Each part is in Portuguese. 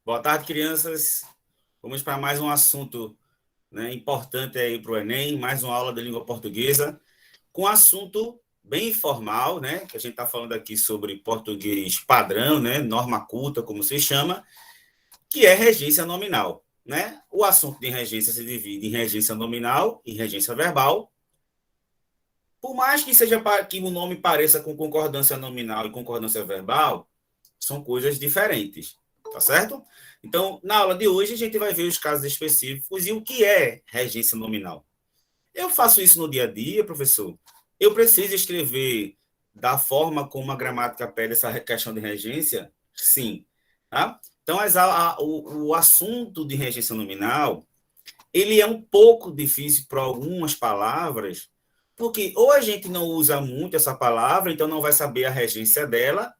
Boa tarde, crianças. Vamos para mais um assunto, né, importante aí para o Enem, mais uma aula de língua portuguesa, com um assunto bem informal, né? Que a gente está falando aqui sobre português padrão, né? Norma culta, como se chama, que é regência nominal, né? O assunto de regência se divide em regência nominal e regência verbal. Por mais que seja que o nome pareça com concordância nominal e concordância verbal, são coisas diferentes, tá certo? Então, na aula de hoje, a gente vai ver os casos específicos e o que é regência nominal. Eu faço isso no dia a dia, professor. Eu preciso escrever da forma como a gramática pede essa questão de regência? Sim. Tá? Então, o assunto de regência nominal, ele é um pouco difícil para algumas palavras, porque ou a gente não usa muito essa palavra, então não vai saber a regência dela,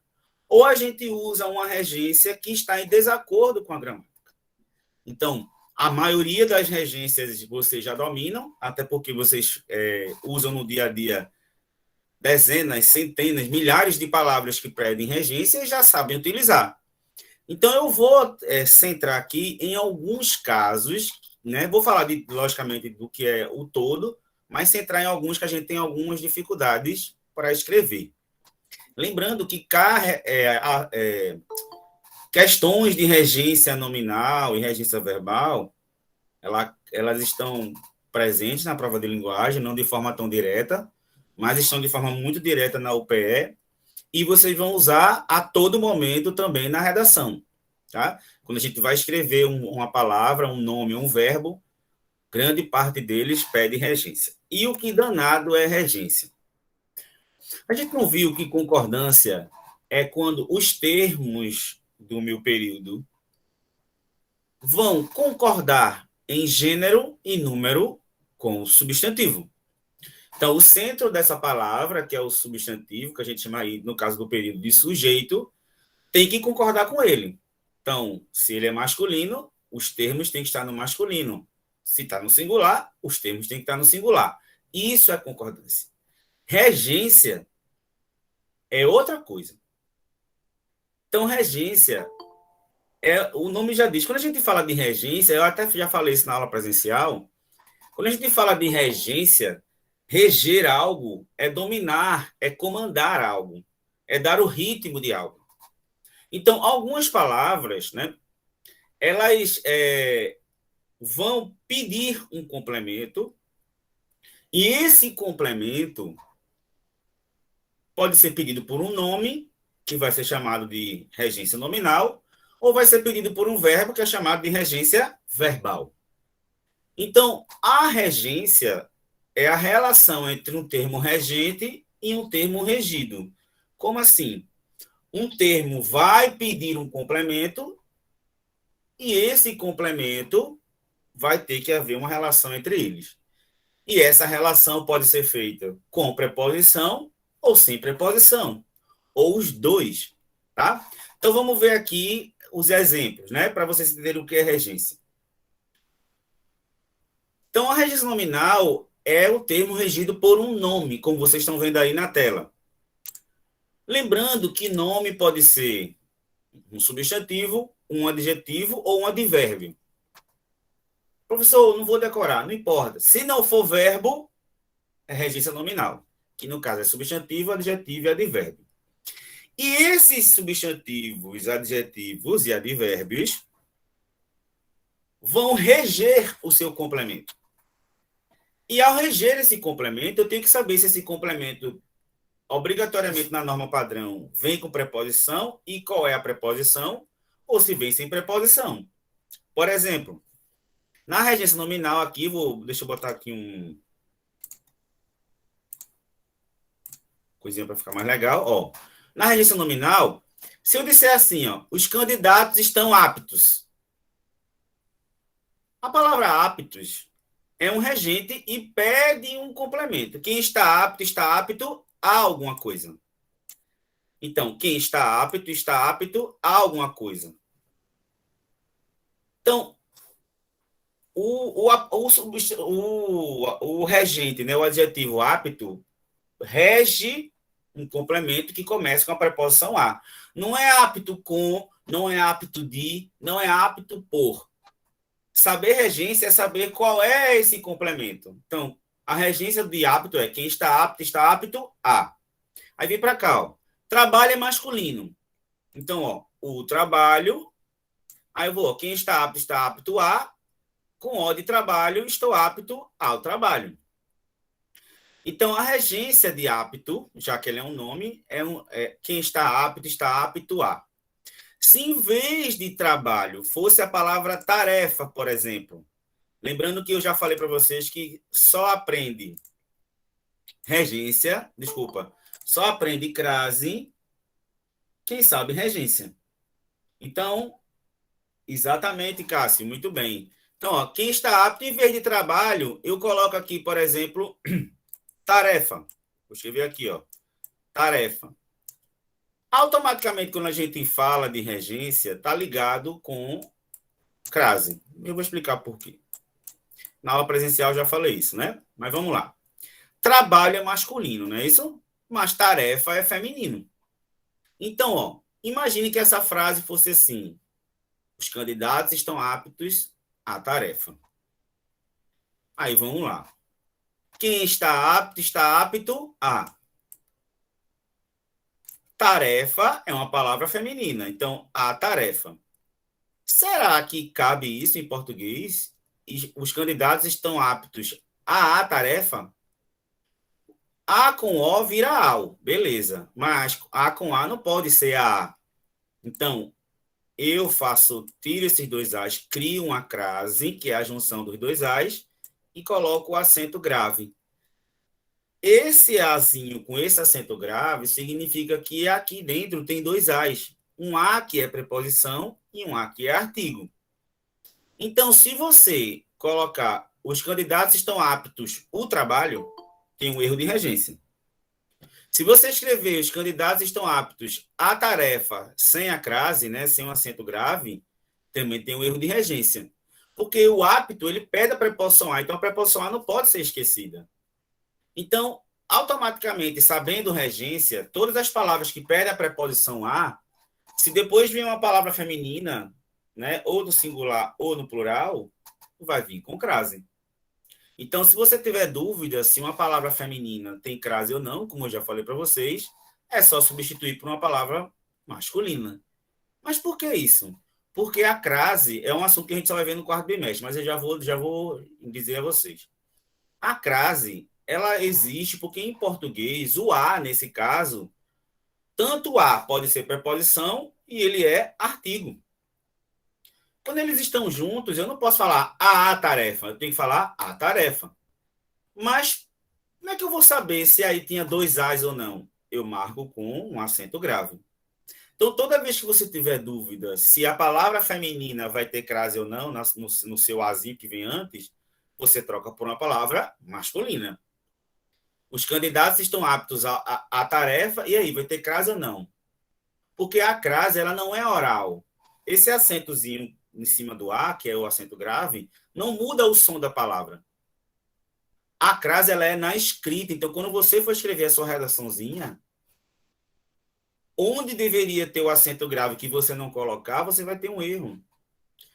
ou a gente usa uma regência que está em desacordo com a gramática. Então, a maioria das regências vocês já dominam, até porque vocês usam no dia a dia dezenas, centenas, milhares de palavras que pedem regência e já sabem utilizar. Então, eu vou centrar aqui em alguns casos, né? Vou falar, logicamente, do que é o todo, mas centrar em alguns que a gente tem algumas dificuldades para escrever. Lembrando que questões de regência nominal e regência verbal, elas estão presentes na prova de linguagem, não de forma tão direta, mas estão de forma muito direta na UPE, e vocês vão usar a todo momento também na redação. Tá? Quando a gente vai escrever uma palavra, um nome, um verbo, grande parte deles pede regência. E o que danado é regência? A gente não viu que concordância é quando os termos do meu período vão concordar em gênero e número com o substantivo. Então, o centro dessa palavra, que é o substantivo, que a gente chama aí, no caso do período, de sujeito, tem que concordar com ele. Então, se ele é masculino, os termos têm que estar no masculino. Se está no singular, os termos têm que estar no singular. Isso é concordância. Regência é outra coisa. Então, regência, o nome já diz. Quando a gente fala de regência, eu até já falei isso na aula presencial, quando a gente fala de regência, reger algo é dominar, é comandar algo, é dar o ritmo de algo. Então, algumas palavras, né, elas vão pedir um complemento, e esse complemento pode ser pedido por um nome, que vai ser chamado de regência nominal, ou vai ser pedido por um verbo, que é chamado de regência verbal. Então, a regência é a relação entre um termo regente e um termo regido. Como assim? Um termo vai pedir um complemento e esse complemento vai ter que haver uma relação entre eles. E essa relação pode ser feita com preposição ou sem preposição, ou os dois, tá? Então vamos ver aqui os exemplos, né, para vocês entenderem o que é regência. Então a regência nominal é o termo regido por um nome, como vocês estão vendo aí na tela. Lembrando que nome pode ser um substantivo, um adjetivo ou um advérbio. Professor, não vou decorar, não importa. Se não for verbo, é regência nominal, que no caso é substantivo, adjetivo e advérbio. E esses substantivos, adjetivos e advérbios vão reger o seu complemento. E ao reger esse complemento, eu tenho que saber se esse complemento, obrigatoriamente na norma padrão, vem com preposição e qual é a preposição, ou se vem sem preposição. Por exemplo, na regência nominal aqui, deixa eu botar aqui coisinha para ficar mais legal. Ó, na regência nominal, se eu disser assim, ó, os candidatos estão aptos. A palavra aptos é um regente e pede um complemento. Quem está apto a alguma coisa. Então, quem está apto a alguma coisa. Então, o regente, né, o adjetivo apto, rege um complemento que começa com a preposição a. Não é apto com, não é apto de, não é apto por. Saber regência é saber qual é esse complemento. Então, a regência de apto é quem está apto a. Aí vem para cá, ó. Trabalho é masculino. Então, ó, o trabalho, aí eu vou, quem está apto a, com o de trabalho, estou apto ao trabalho. Então, a regência de apto, já que ele é um nome, quem está apto a. Se em vez de trabalho fosse a palavra tarefa, por exemplo, lembrando que eu já falei para vocês que só aprende regência, desculpa, só aprende crase quem sabe regência. Então, exatamente, Cássio, muito bem. Então, ó, quem está apto, em vez de trabalho, eu coloco aqui, por exemplo, tarefa. Vou escrever aqui, ó, tarefa. Automaticamente, quando a gente fala de regência, está ligado com crase. Eu vou explicar por quê. Na aula presencial já falei isso, né? Mas vamos lá. Trabalho é masculino, não é isso? Mas tarefa é feminino. Então, ó, imagine que essa frase fosse assim: os candidatos estão aptos à tarefa. Aí vamos lá. Quem está apto a. Tarefa é uma palavra feminina, então a tarefa. Será que cabe isso em português? E os candidatos estão aptos à tarefa? A com O vira ao, beleza. Mas A com A não pode ser a. Então, eu tiro esses dois As, crio uma crase, que é a junção dos dois As, e coloco o acento grave. Esse Azinho com esse acento grave significa que aqui dentro tem dois As. Um A que é preposição e um A que é artigo. Então, se você colocar os candidatos estão aptos o trabalho, tem um erro de regência. Se você escrever os candidatos estão aptos à tarefa sem a crase, né, sem um acento grave, também tem um erro de regência. Porque o apto, ele pede a preposição a, então a preposição a não pode ser esquecida. Então, automaticamente, sabendo regência, todas as palavras que pedem a preposição a, se depois vier uma palavra feminina, né, ou no singular ou no plural, vai vir com crase. Então, se você tiver dúvida se uma palavra feminina tem crase ou não, como eu já falei para vocês, é só substituir por uma palavra masculina. Mas por que isso? Porque a crase é um assunto que a gente só vai ver no quarto bimestre, mas eu já vou dizer a vocês. A crase, ela existe porque em português, o a, nesse caso, tanto o a pode ser preposição e ele é artigo. Quando eles estão juntos, eu não posso falar a tarefa, eu tenho que falar a tarefa. Mas como é que eu vou saber se aí tinha dois As ou não? Eu marco com um acento grave. Então, toda vez que você tiver dúvida se a palavra feminina vai ter crase ou não no seu azinho que vem antes, você troca por uma palavra masculina. Os candidatos estão aptos à tarefa, e aí, vai ter crase ou não? Porque a crase, ela não é oral. Esse acentozinho em cima do A, que é o acento grave, não muda o som da palavra. A crase, ela é na escrita. Então, quando você for escrever a sua redaçãozinha, onde deveria ter o acento grave que você não colocar, você vai ter um erro.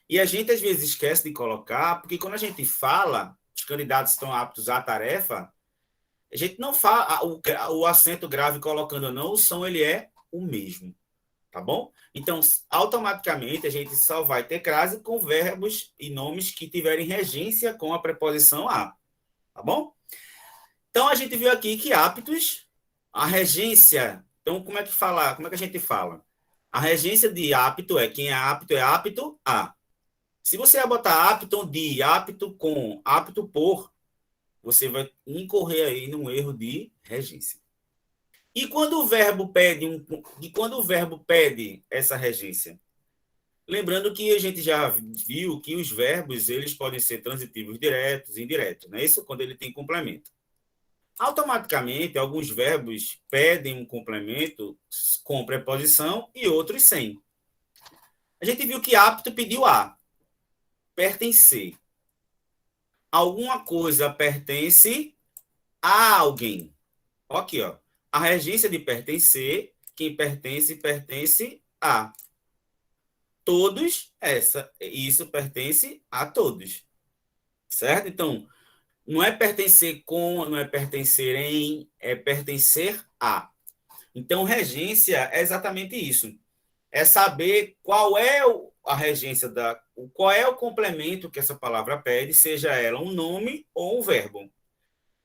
E a gente, às vezes, esquece de colocar, porque quando a gente fala, os candidatos estão aptos à tarefa, a gente não fala o acento grave colocando ou não, o som ele é o mesmo. Tá bom? Então, automaticamente, a gente só vai ter crase com verbos e nomes que tiverem regência com a preposição a. Tá bom? Então, a gente viu aqui que aptos, a regência. Então, como é que fala? Como é que a gente fala? A regência de apto é quem é apto a. Se você botar apto de, apto com, apto por, você vai incorrer aí num erro de regência. E quando o verbo pede essa regência? Lembrando que a gente já viu que os verbos eles podem ser transitivos diretos e indiretos, não é isso? Quando ele tem complemento. Automaticamente, alguns verbos pedem um complemento com preposição e outros sem. A gente viu que apto pediu a. Pertencer. Alguma coisa pertence a alguém. Aqui, ó. A regência de pertencer, quem pertence, pertence a. todos, isso pertence a todos, certo? Então, não é pertencer com, não é pertencer em, é pertencer a. Então, regência é exatamente isso. É saber qual é a regência qual é o complemento que essa palavra pede, seja ela um nome ou um verbo.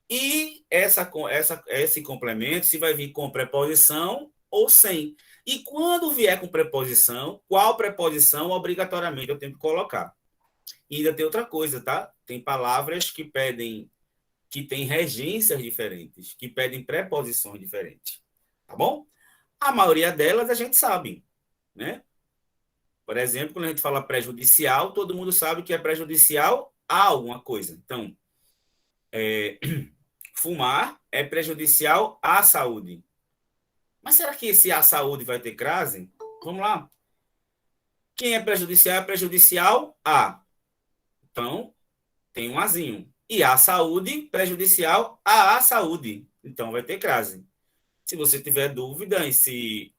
E esse complemento se vai vir com preposição ou sem. E quando vier com preposição, qual preposição obrigatoriamente eu tenho que colocar? E ainda tem outra coisa, tá? Tem palavras que têm regências diferentes, que pedem preposições diferentes. Tá bom? A maioria delas a gente sabe, né? Por exemplo, quando a gente fala prejudicial, todo mundo sabe que é prejudicial a alguma coisa. Então, fumar é prejudicial à saúde. Mas será que esse à saúde vai ter crase? Vamos lá. Quem é prejudicial a. Então, tem um azinho. E a saúde, prejudicial à saúde. Então, vai ter crase. Se você tiver dúvida em se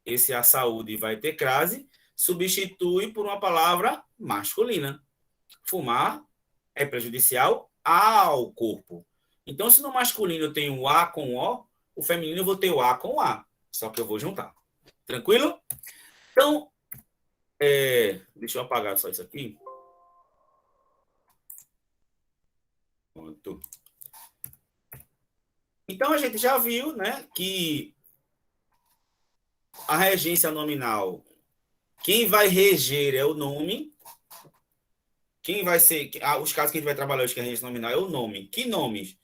esse a saúde vai ter crase, substitui por uma palavra masculina. Fumar é prejudicial ao corpo. Então, se no masculino tem o A com O, o feminino eu vou ter o A com o A. Só que eu vou juntar. Tranquilo? Então, deixa eu apagar só isso aqui. Pronto. Então, a gente já viu, né, que a regência nominal, quem vai reger é o nome. Quem vai ser. Os casos que a gente vai trabalhar hoje que a regência nominal é o nome. Que nomes?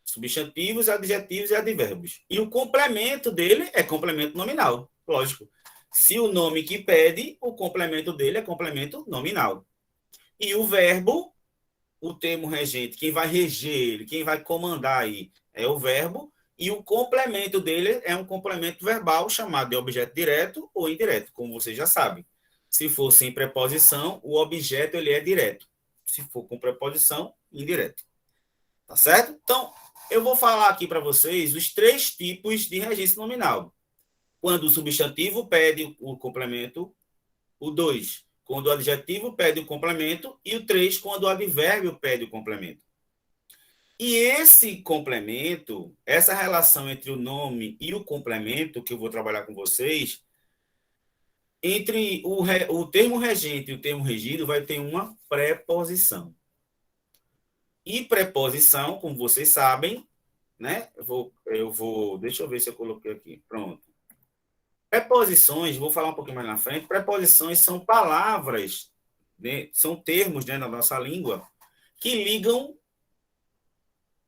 Substantivos, adjetivos e advérbios. E o complemento dele é complemento nominal. Lógico. Se o nome que pede, o complemento dele é complemento nominal. E o verbo, o termo regente, quem vai reger ele, quem vai comandar aí é o verbo, e o complemento dele é um complemento verbal chamado de objeto direto ou indireto, como você já sabe. Se for sem preposição, o objeto ele é direto. Se for com preposição, indireto. Tá certo? Então, eu vou falar aqui para vocês os 3 tipos de regência nominal. Quando o substantivo pede o complemento, o 2, quando o adjetivo pede o complemento, e o 3, quando o advérbio pede o complemento. E esse complemento, essa relação entre o nome e o complemento, que eu vou trabalhar com vocês, entre o termo regente e o termo regido, vai ter uma preposição. E preposição, como vocês sabem, né? Deixa eu ver se eu coloquei aqui. Pronto. Preposições, vou falar um pouquinho mais na frente. Preposições são palavras, né? São termos, né, na nossa língua, que ligam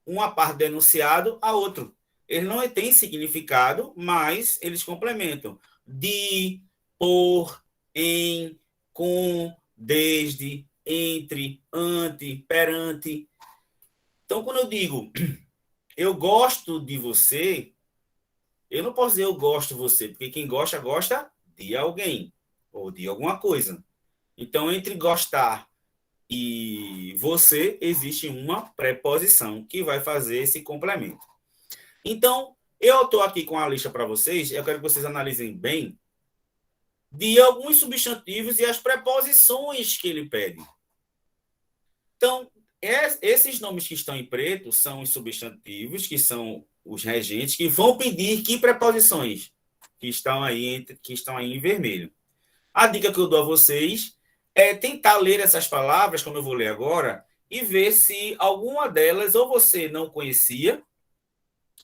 uma parte do enunciado a outro. Eles não têm significado, mas eles complementam. De, por, em, com, desde, entre, ante, perante. Então, quando eu digo eu gosto de você, eu não posso dizer eu gosto de você, porque quem gosta, gosta de alguém ou de alguma coisa. Então, entre gostar e você, existe uma preposição que vai fazer esse complemento. Então, eu estou aqui com a lista para vocês, eu quero que vocês analisem bem de alguns substantivos e as preposições que ele pede. Então, esses nomes que estão em preto são os substantivos, que são os regentes, que vão pedir que preposições que estão aí em vermelho. A dica que eu dou a vocês é tentar ler essas palavras, como eu vou ler agora, e ver se alguma delas ou você não conhecia,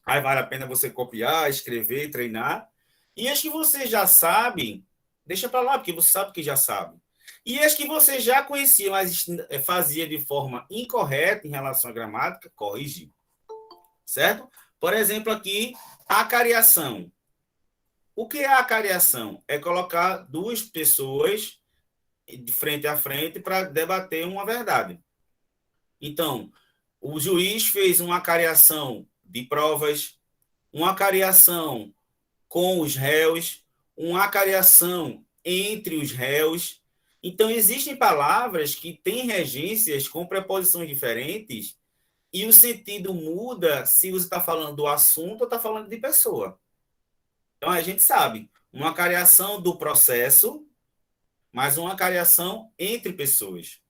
aí vale a pena você copiar, escrever, treinar, e as que você já sabe, deixa para lá, porque você sabe que já sabe. E as que você já conhecia, mas fazia de forma incorreta em relação à gramática, corrigir. Certo? Por exemplo, aqui, acariação. O que é a acariação? É colocar duas pessoas de frente a frente para debater uma verdade. Então, o juiz fez uma acariação de provas, uma acariação com os réus, uma acariação entre os réus. Então, existem palavras que têm regências com preposições diferentes e o sentido muda se você está falando do assunto ou está falando de pessoa. Então, a gente sabe, uma acariação do processo mas uma acariação entre pessoas.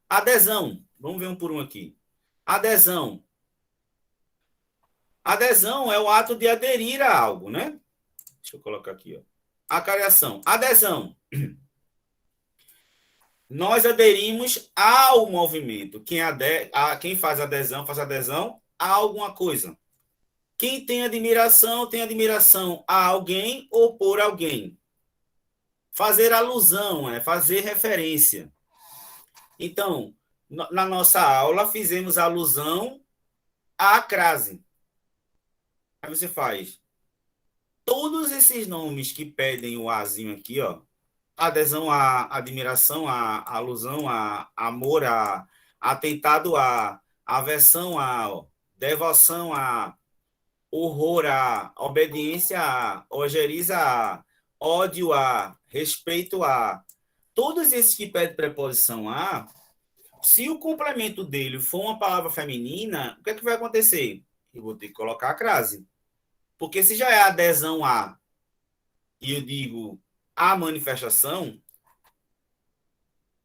Adesão. Vamos ver um por um aqui. Adesão. Adesão é o ato de aderir a algo, né? Deixa eu colocar aqui, ó. Acariação. Adesão. Nós aderimos ao movimento. Quem faz adesão a alguma coisa. Quem tem admiração a alguém ou por alguém. Fazer alusão, fazer referência. Então, na nossa aula, fizemos alusão à crase. Aí você faz todos esses nomes que pedem o azinho aqui, ó. Adesão a admiração, a alusão a amor, a atentado a aversão a devoção a horror a obediência a ojeriza a ódio a respeito a todos esses que pedem preposição a, se o complemento dele for uma palavra feminina, o que é que vai acontecer? Eu vou ter que colocar a crase. Porque se já é adesão a e eu digo a manifestação,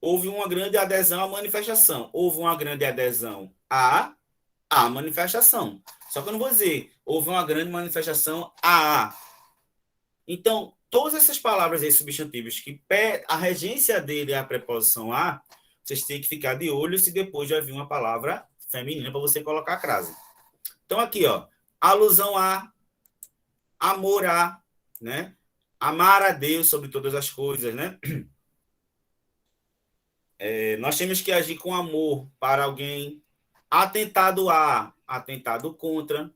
houve uma grande adesão à manifestação. Houve uma grande adesão à manifestação. Só que eu não vou dizer, houve uma grande manifestação a. Então, todas essas palavras aí substantivas que a regência dele é a preposição a, vocês têm que ficar de olho se depois já vir uma palavra feminina para você colocar a crase. Então, aqui, ó, alusão a, amor a, né? Amar a Deus sobre todas as coisas, né? Nós temos que agir com amor para alguém. Atentado a, atentado contra,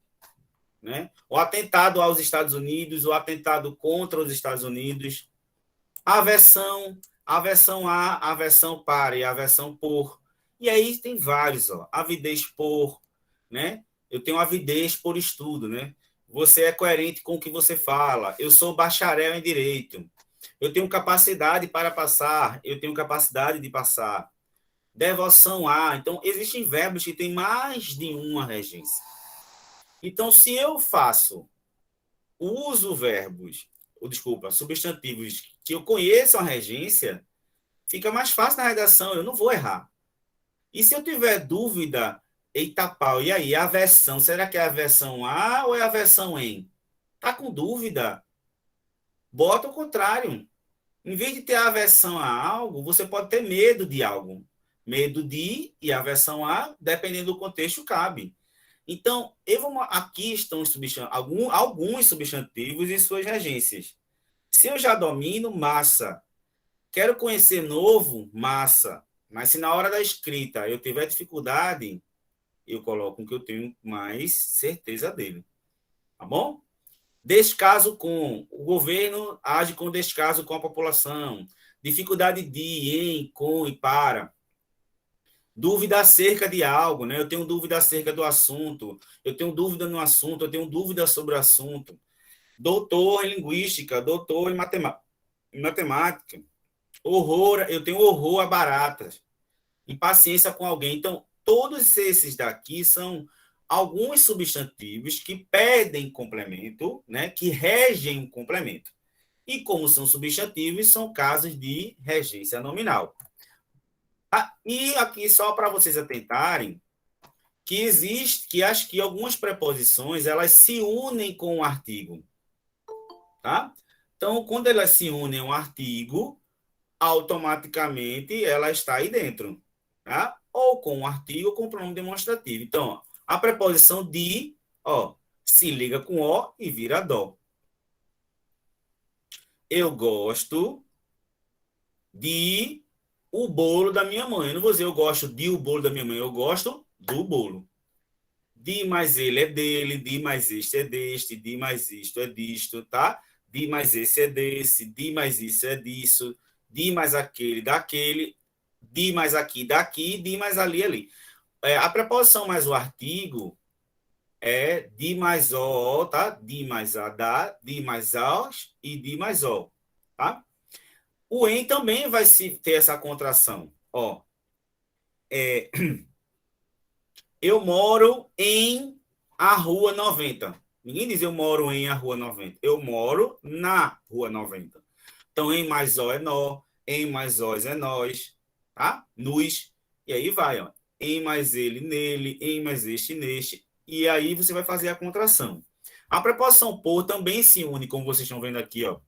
né? O atentado aos Estados Unidos, o atentado contra os Estados Unidos. Aversão, aversão a, aversão para e aversão por. E aí tem vários, ó. Avidez por, né? Eu tenho avidez por estudo, né? Você é coerente com o que você fala. Eu sou bacharel em direito. Eu tenho capacidade para passar. Eu tenho capacidade de passar. Devoção a. Então, existem verbos que têm mais de uma regência. Então, se eu uso verbos, substantivos que eu conheço a regência, fica mais fácil na redação, eu não vou errar. E se eu tiver dúvida, eita pau, e aí, a versão, será que é a versão a ou é a versão em? Tá com dúvida? Bota o contrário. Em vez de ter aversão a algo, você pode ter medo de algo. Medo de e aversão a, dependendo do contexto, cabe. Então, aqui estão alguns substantivos e suas regências. Se eu já domino, massa. Quero conhecer novo, massa. Mas se na hora da escrita eu tiver dificuldade, eu coloco o que eu tenho mais certeza dele. Tá bom? Descaso com. O governo age com descaso com a população. Dificuldade de, em, com e para. Dúvida acerca de algo, né? Eu tenho dúvida acerca do assunto. Eu tenho dúvida no assunto. Eu tenho dúvida sobre o assunto. Doutor em linguística. Doutor em matemática. Horror. Eu tenho horror a baratas. Impaciência com alguém. Então, todos esses daqui são alguns substantivos que pedem complemento, né, que regem o complemento. E como são substantivos, são casos de regência nominal. E aqui, só para vocês atentarem, que algumas preposições elas se unem com o artigo. Tá? Então, quando elas se unem ao artigo, automaticamente ela está aí dentro. Tá? Ou com o artigo ou com o pronome demonstrativo. Então, a preposição de, se liga com o e vira dó. Eu gosto de o bolo da minha mãe. Eu não vou dizer eu gosto de o bolo da minha mãe, eu gosto do bolo. De mais ele é dele, de mais este é deste, de mais isto é disto, tá? De mais esse é desse, de mais isso é disso, de mais aquele daquele, de mais aqui daqui, de mais ali ali. A preposição mais o artigo é de mais o, tá? De mais a da, de mais aos e de mais o, tá? O em também vai ter essa contração. Eu moro em a Rua 90. Ninguém diz eu moro em a Rua 90. Eu moro na Rua 90. Então, em mais o é nó, Em mais os é nós, tá? Nos. E aí vai, ó. Em mais ele, nele. Em mais este, neste. E aí você vai fazer a contração. A preposição por também se une, como vocês estão vendo aqui, ó.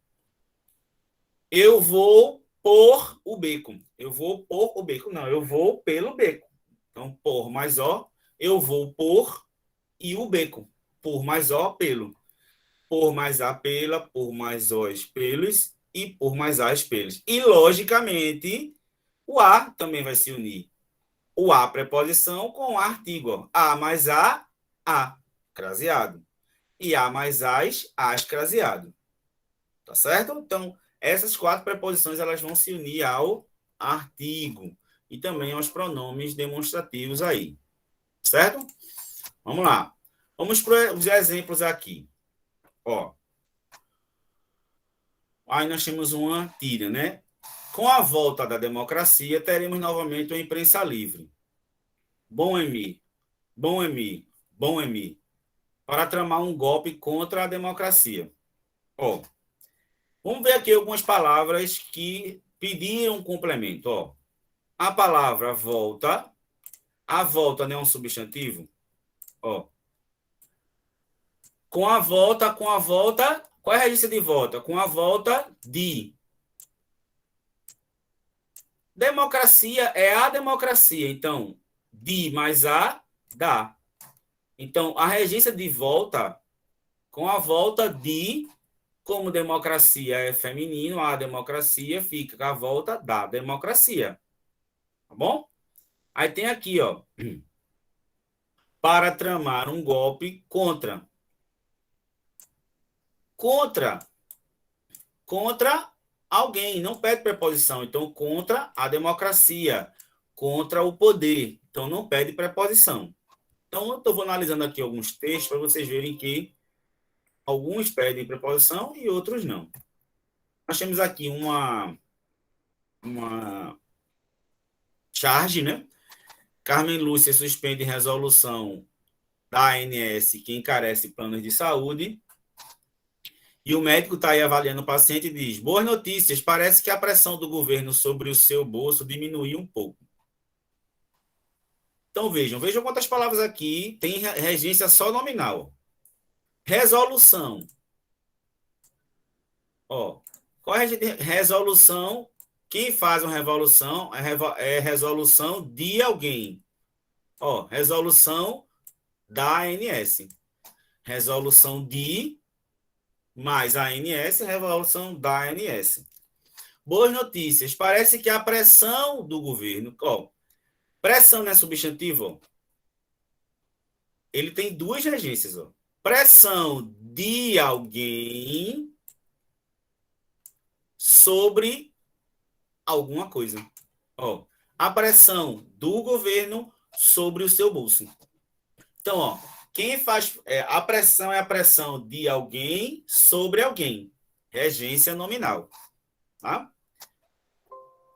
Eu vou por o beco. Eu vou por o beco. Não, eu vou pelo beco. Então, por mais ó, eu vou por e o beco. Por mais ó, pelo. Por mais a, pela. Por mais os, pelos. E por mais as, pelos. E, logicamente, o a também vai se unir. O a, preposição, com o artigo. Ó. A mais a, craseado. E a mais as, craseado. Tá certo? Então, essas quatro preposições elas vão se unir ao artigo e também aos pronomes demonstrativos aí. Certo? Vamos lá. Vamos para os exemplos aqui. Ó. Aí nós temos uma tira, né? Com a volta da democracia, teremos novamente uma imprensa livre. Bom Emi, bom Emi, bom Emi, para tramar um golpe contra a democracia. Ó, vamos ver aqui algumas palavras que pediram um complemento. Ó, a palavra volta, a volta não é um substantivo. Ó, com a volta, qual é a regência de volta? Com a volta de. Democracia é a democracia. Então, de mais a, dá. Então, a regência de volta, com a volta de, como democracia é feminino, a democracia fica com a volta da democracia. Tá bom? Aí tem aqui, ó. Para tramar um golpe contra. Contra. Contra alguém. Não pede preposição. Então, contra a democracia. Contra o poder. Então, não pede preposição. Então, eu vou analisando aqui alguns textos para vocês verem que alguns pedem preposição e outros não. Nós temos aqui uma charge, né? Carmen Lúcia suspende resolução da ANS que encarece planos de saúde. E o médico está aí avaliando o paciente e diz: boas notícias, parece que a pressão do governo sobre o seu bolso diminuiu um pouco. Então vejam quantas palavras aqui tem regência só nominal. Resolução. Ó, qual é a resolução? Quem faz uma revolução é resolução de alguém. Ó, resolução da ANS. Resolução de mais a ANS, resolução da ANS. Boas notícias. Parece que a pressão do governo. Ó, pressão não é substantivo. Ó. Ele tem duas regências. Ó. Pressão de alguém sobre alguma coisa. Ó, a pressão do governo sobre o seu bolso. Então, ó, quem faz a pressão é a pressão de alguém sobre alguém. Regência nominal. Tá?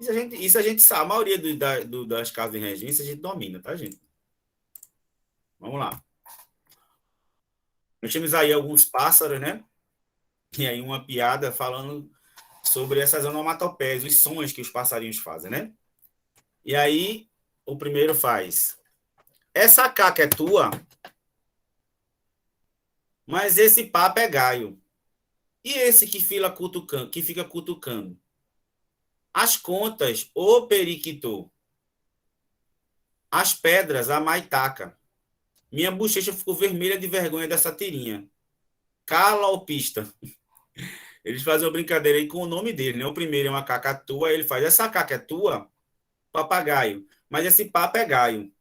Isso a gente sabe. A maioria das casas de regência a gente domina, tá, gente? Vamos lá. Nós temos aí alguns pássaros, né? E aí uma piada falando sobre essas onomatopeias, os sons que os passarinhos fazem, né? E aí, o primeiro faz: essa caca é tua, mas esse papo é gaio. E esse que fica cutucando? As contas, o periquito. As pedras, a maitaca. Minha bochecha ficou vermelha de vergonha dessa tirinha. Calopista. Eles fazem uma brincadeira aí com o nome dele, né? O primeiro é uma cacatua, aí ele faz: essa caca é tua? Papagaio. Mas esse papo é gaio.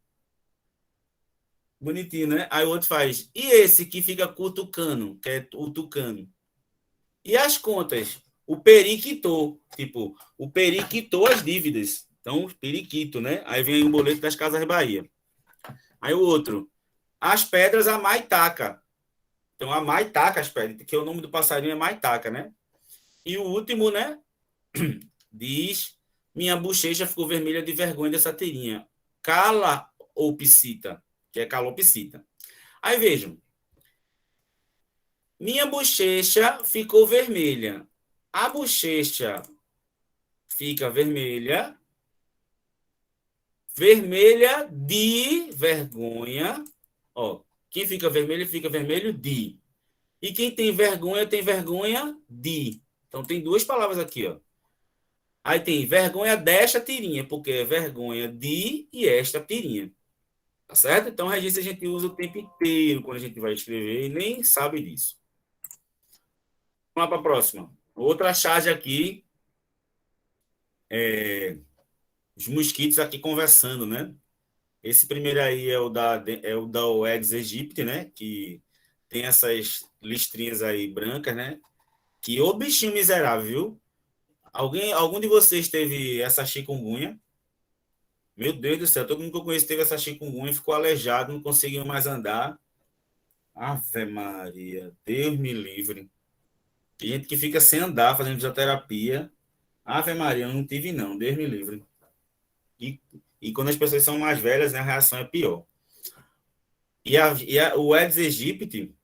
Bonitinho, né? Aí o outro faz: e esse que fica cutucando, que é o tucano? E as contas? O periquitou. Tipo, o periquitou as dívidas. Então, periquito, né? Aí vem o boleto das Casas Bahia. Aí o outro: as pedras, a maitaca. Então, a maitaca, as pedras, que o nome do passarinho é maitaca, né? E o último, né? Diz: minha bochecha ficou vermelha de vergonha dessa tirinha. Cala ou psita, que é calopsita. Aí vejam: minha bochecha ficou vermelha. A bochecha fica vermelha. Vermelha de vergonha. Ó, quem fica vermelho de. E quem tem vergonha de. Então tem duas palavras aqui, ó. Aí tem vergonha desta tirinha, porque é vergonha de e esta tirinha. Tá certo? Então, registro a gente usa o tempo inteiro quando a gente vai escrever e nem sabe disso. Vamos lá para a próxima. Outra charge aqui. Os mosquitos aqui conversando, né? Esse primeiro aí é o da Aedes aegypti, né? Que tem essas listrinhas aí brancas, né? Que ô bichinho miserável, viu? Algum de vocês teve essa chikungunya? Meu Deus do céu, todo mundo que eu conheço teve essa chikungunya, ficou aleijado, não conseguiu mais andar. Ave Maria, Deus me livre. Tem gente que fica sem andar, fazendo fisioterapia. Ave Maria, eu não tive não, Deus me livre. E quando as pessoas são mais velhas, né, a reação é pior. O Aedes aegypti,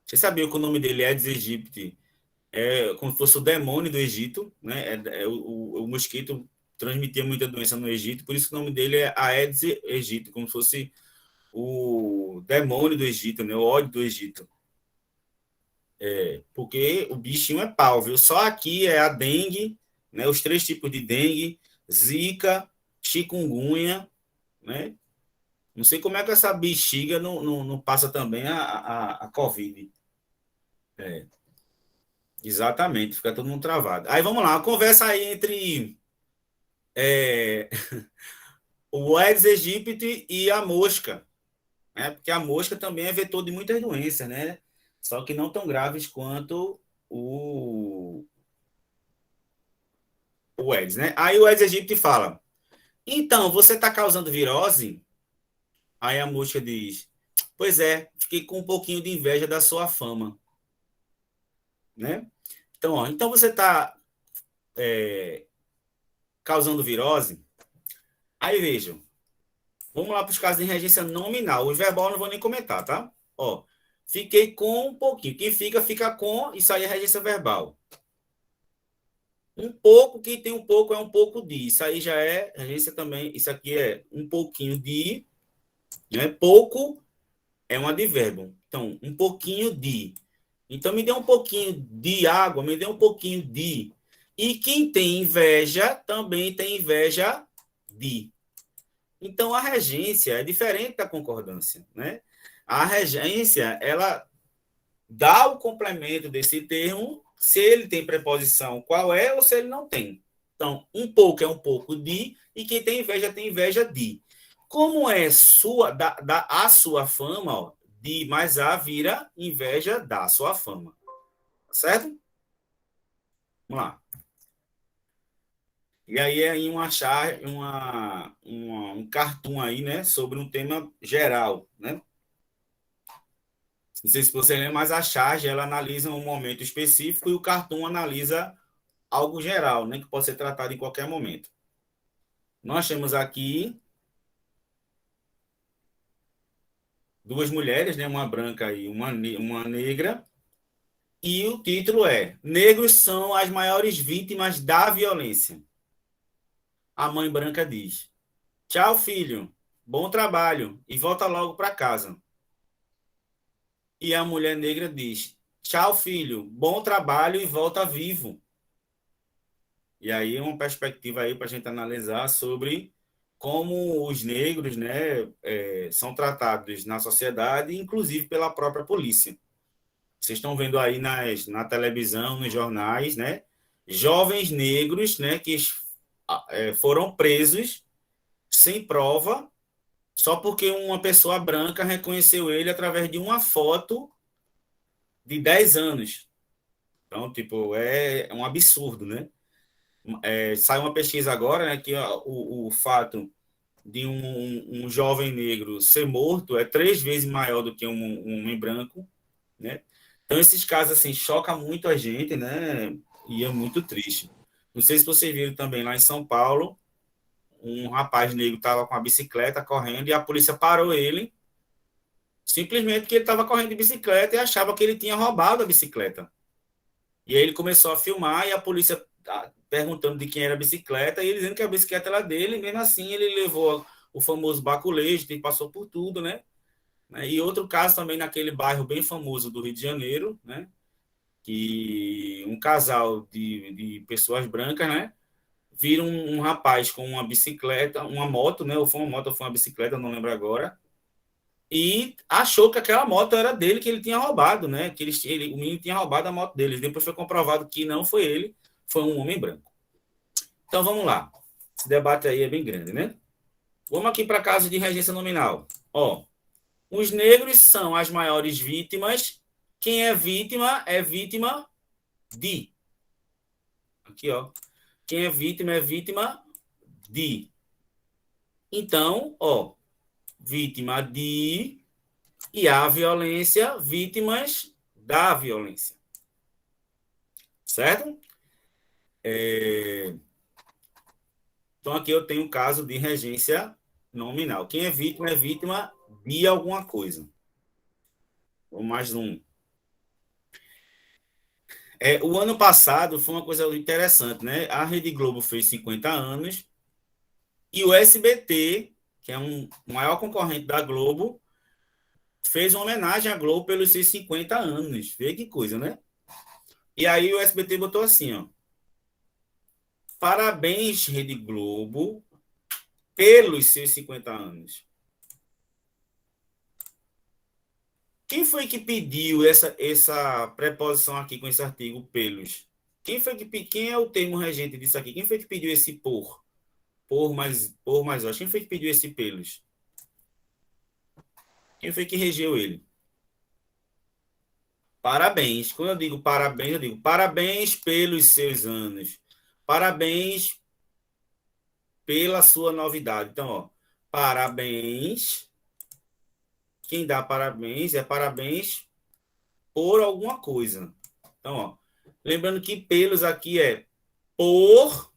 você sabia que o nome dele, Aedes aegypti, é como se fosse o demônio do Egito, né? O mosquito transmitia muita doença no Egito, por isso que o nome dele é Aedes aegypti, como se fosse o demônio do Egito, né? O ódio do Egito. Porque o bichinho é pau, viu? Só aqui é a dengue, né? Os 3 tipos de dengue, zika, chikungunya, né? Não sei como é que essa bexiga não passa também a Covid. É, exatamente, fica todo mundo travado. Aí vamos lá, uma conversa aí entre é, o Aedes aegypti e a mosca, né? Porque a mosca também é vetor de muitas doenças, né? Só que não tão graves quanto o Aedes, né? Aí o Aedes aegypti fala: então, você está causando virose? Aí a mosca diz: pois é, fiquei com um pouquinho de inveja da sua fama, né? Então, então você está causando virose? Aí vejam, vamos lá para os casos de regência nominal. Os verbal eu não vou nem comentar, tá? Ó, fiquei com um pouquinho. Quem fica, fica com. Isso aí é regência verbal. Um pouco, quem tem um pouco é um pouco de. Isso aí já é regência também. Isso aqui é um pouquinho de. Né? Pouco é um advérbio. Então, um pouquinho de. Então, me dê um pouquinho de água, me dê um pouquinho de. E quem tem inveja também tem inveja de. Então, a regência é diferente da concordância, né? A regência, ela dá o complemento desse termo se ele tem preposição qual é ou se ele não tem. Então, um pouco é um pouco de, e quem tem inveja de. Como é a sua fama, ó, de mais a vira inveja da sua fama. Certo? Vamos lá. E aí é um cartoon aí, né, sobre um tema geral, né? Não sei se você lembra, mas a charge ela analisa um momento específico e o cartoon analisa algo geral, né, que pode ser tratado em qualquer momento. Nós temos aqui duas mulheres, né, uma branca e uma negra, e o título é: Negros são as maiores vítimas da violência. A mãe branca diz: tchau, filho, bom trabalho e volta logo para casa. E a mulher negra diz: tchau, filho, bom trabalho e volta vivo. E aí uma perspectiva aí para a gente analisar sobre como os negros, né, são tratados na sociedade, inclusive pela própria polícia. Vocês estão vendo aí na televisão, nos jornais, né, jovens negros, né, que foram presos sem prova, só porque uma pessoa branca reconheceu ele através de uma foto de 10 anos. Então, tipo, é um absurdo, né? Sai uma pesquisa agora, né, que o fato de um jovem negro ser morto é 3 vezes maior do que um homem branco, né? Então, esses casos, assim, chocam muito a gente, né? E é muito triste. Não sei se vocês viram também lá em São Paulo, um rapaz negro estava com a bicicleta correndo e a polícia parou ele, simplesmente porque ele estava correndo de bicicleta e achava que ele tinha roubado a bicicleta. E aí ele começou a filmar e a polícia perguntando de quem era a bicicleta e ele dizendo que a bicicleta era dele. E mesmo assim, ele levou o famoso baculejo, e passou por tudo, né? E outro caso também naquele bairro bem famoso do Rio de Janeiro, né? Que um casal de pessoas brancas, né? Viram um rapaz com uma bicicleta, uma moto, né? Ou foi uma moto ou foi uma bicicleta, não lembro agora. E achou que aquela moto era dele, que ele tinha roubado, né? Que o menino tinha roubado a moto dele. Depois foi comprovado que não foi ele, foi um homem branco. Então vamos lá. Esse debate aí é bem grande, né? Vamos aqui para caso de regência nominal. Ó, os negros são as maiores vítimas. Quem é vítima de. Aqui, ó. Quem é vítima de. Então, ó, vítima de e a violência, vítimas da violência. Certo? Então, aqui eu tenho um caso de regência nominal. Quem é vítima de alguma coisa. Ou mais um. O ano passado foi uma coisa interessante, né? A Rede Globo fez 50 anos e o SBT, que é um maior concorrente da Globo, fez uma homenagem à Globo pelos seus 50 anos. Vê que coisa, né? E aí o SBT botou assim, ó. Parabéns, Rede Globo, pelos seus 50 anos. Quem foi que pediu essa preposição aqui com esse artigo, pelos? Quem é o termo regente disso aqui? Quem foi que pediu esse por? Por mais, quem foi que pediu esse pelos? Quem foi que regeu ele? Parabéns. Quando eu digo parabéns pelos seus anos. Parabéns pela sua novidade. Então, ó, parabéns. Quem dá parabéns é parabéns por alguma coisa. Então, ó, lembrando que pelos aqui é por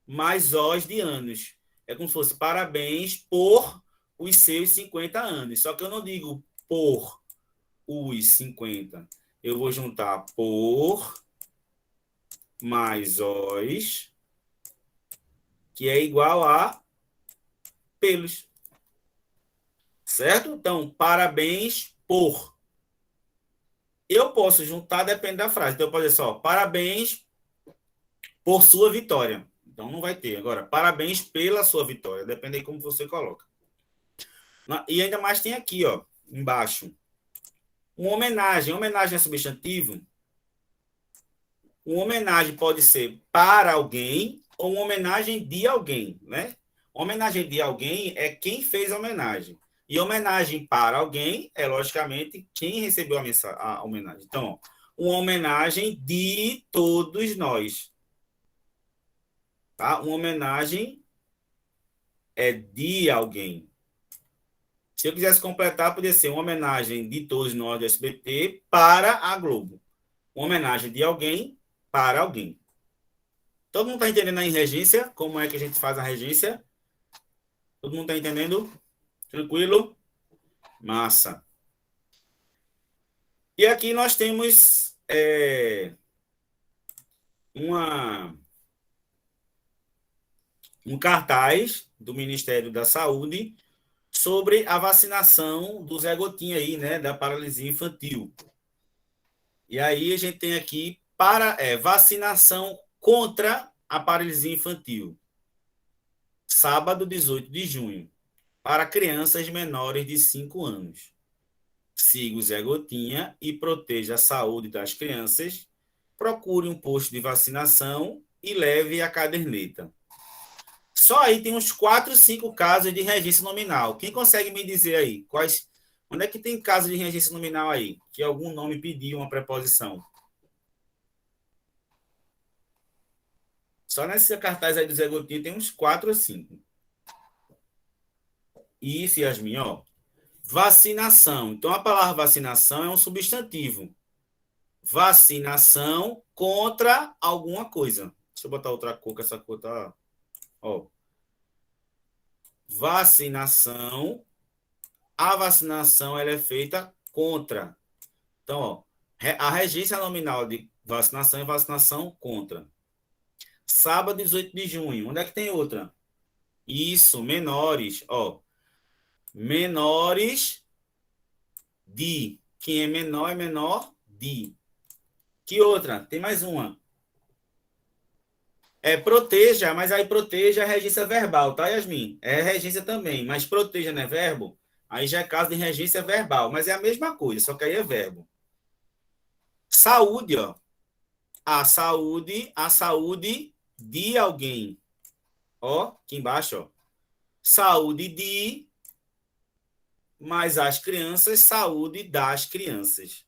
mais os de anos. É como se fosse parabéns por os seus 50 anos. Só que eu não digo por os 50. Eu vou juntar por mais os, que é igual a pelos. Certo? Então, parabéns por. Eu posso juntar, depende da frase. Então, eu posso dizer só, parabéns por sua vitória. Então, não vai ter. Agora, parabéns pela sua vitória. Depende de como você coloca. E ainda mais tem aqui, ó, embaixo. Uma homenagem. Homenagem é substantivo? Uma homenagem pode ser para alguém ou uma homenagem de alguém, né? Homenagem de alguém é quem fez a homenagem. E homenagem para alguém é, logicamente, quem recebeu a homenagem. Então, uma homenagem de todos nós. Tá? Uma homenagem é de alguém. Se eu quisesse completar, poderia ser uma homenagem de todos nós do SBT para a Globo. Uma homenagem de alguém para alguém. Todo mundo está entendendo a regência? Como é que a gente faz a regência? Todo mundo está entendendo? Tranquilo? Massa. E aqui nós temos um cartaz do Ministério da Saúde sobre a vacinação do Zé Gotinha aí, né, da paralisia infantil. E aí a gente tem aqui vacinação contra a paralisia infantil. Sábado, 18 de junho, para crianças menores de 5 anos. Siga o Zé Gotinha e proteja a saúde das crianças. Procure um posto de vacinação e leve a caderneta. Só aí tem uns 4, 5 casos de regência nominal. Quem consegue me dizer aí? Onde é que tem caso de regência nominal aí? Que algum nome pediu uma preposição? Só nesse cartaz aí do Zé Gotinha tem uns 4 ou 5. Isso, Yasmin, ó. Vacinação. Então, a palavra vacinação é um substantivo. Vacinação contra alguma coisa. Deixa eu botar outra cor, que essa cor tá... Ó. Vacinação. A vacinação ela é feita contra. Então, ó, a regência nominal Vacinação e vacinação contra. Sábado, 18 de junho. Onde é que tem outra? Isso, menores. Ó, menores de. Quem é menor de. Que outra? Tem mais uma. É proteja, mas aí proteja é regência verbal, tá, Yasmin? É regência também, mas proteja não é verbo. Aí já é caso de regência verbal, mas é a mesma coisa, só que aí é verbo. Saúde, ó. A saúde de alguém. Ó, aqui embaixo, ó. Saúde de, mas as crianças, saúde das crianças.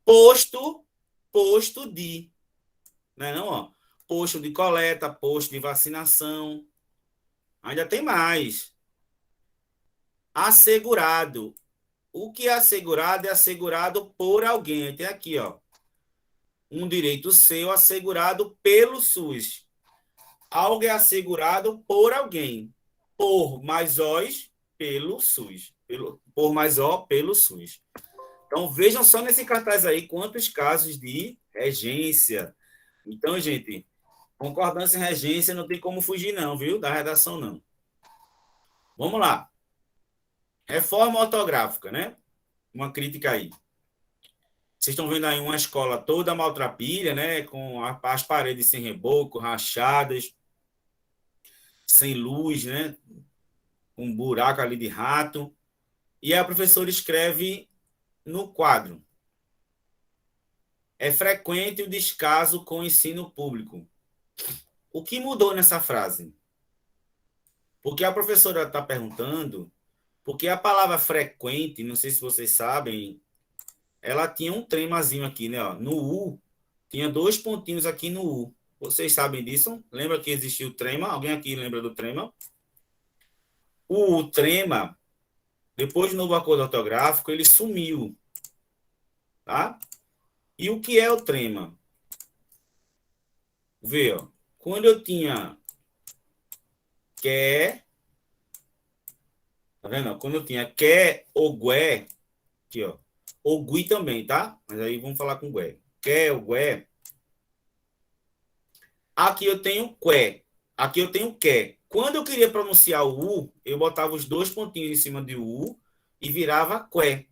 Posto, posto de. Não é não, ó? Posto de coleta, posto de vacinação. Ainda tem mais. Assegurado. O que é assegurado é assegurado por alguém. Tem aqui, ó. Um direito seu assegurado pelo SUS. Algo é assegurado por alguém. Por mais os, pelo SUS. Por mais o, pelo SUS. Então, vejam só nesse cartaz aí quantos casos de regência. Então, gente, concordância e regência não tem como fugir, não, viu? Da redação, não. Vamos lá. Reforma ortográfica, né? Uma crítica aí. Vocês estão vendo aí uma escola toda maltrapilha, né? Com as paredes sem reboco, rachadas, sem luz, né? Um buraco ali de rato. E aí a professora escreve no quadro: é frequente o descaso com o ensino público. O que mudou nessa frase? Porque a professora está perguntando, porque a palavra frequente, não sei se vocês sabem, ela tinha um tremazinho aqui, né? Ó, no U, tinha dois pontinhos aqui no U. Vocês sabem disso? Lembra que existiu o trema? Alguém aqui lembra do trema? O trema, depois do novo acordo ortográfico, ele sumiu, tá? E o que é o trema? Vê, ó, quando eu tinha quer, tá vendo? Quando eu tinha quer ou gué, aqui, ó, ou gui também, tá? Mas aí vamos falar com gué. Quer ou gué. Aqui eu tenho que. Aqui eu tenho que. Quando eu queria pronunciar o U, eu botava os dois pontinhos em cima do U e virava que.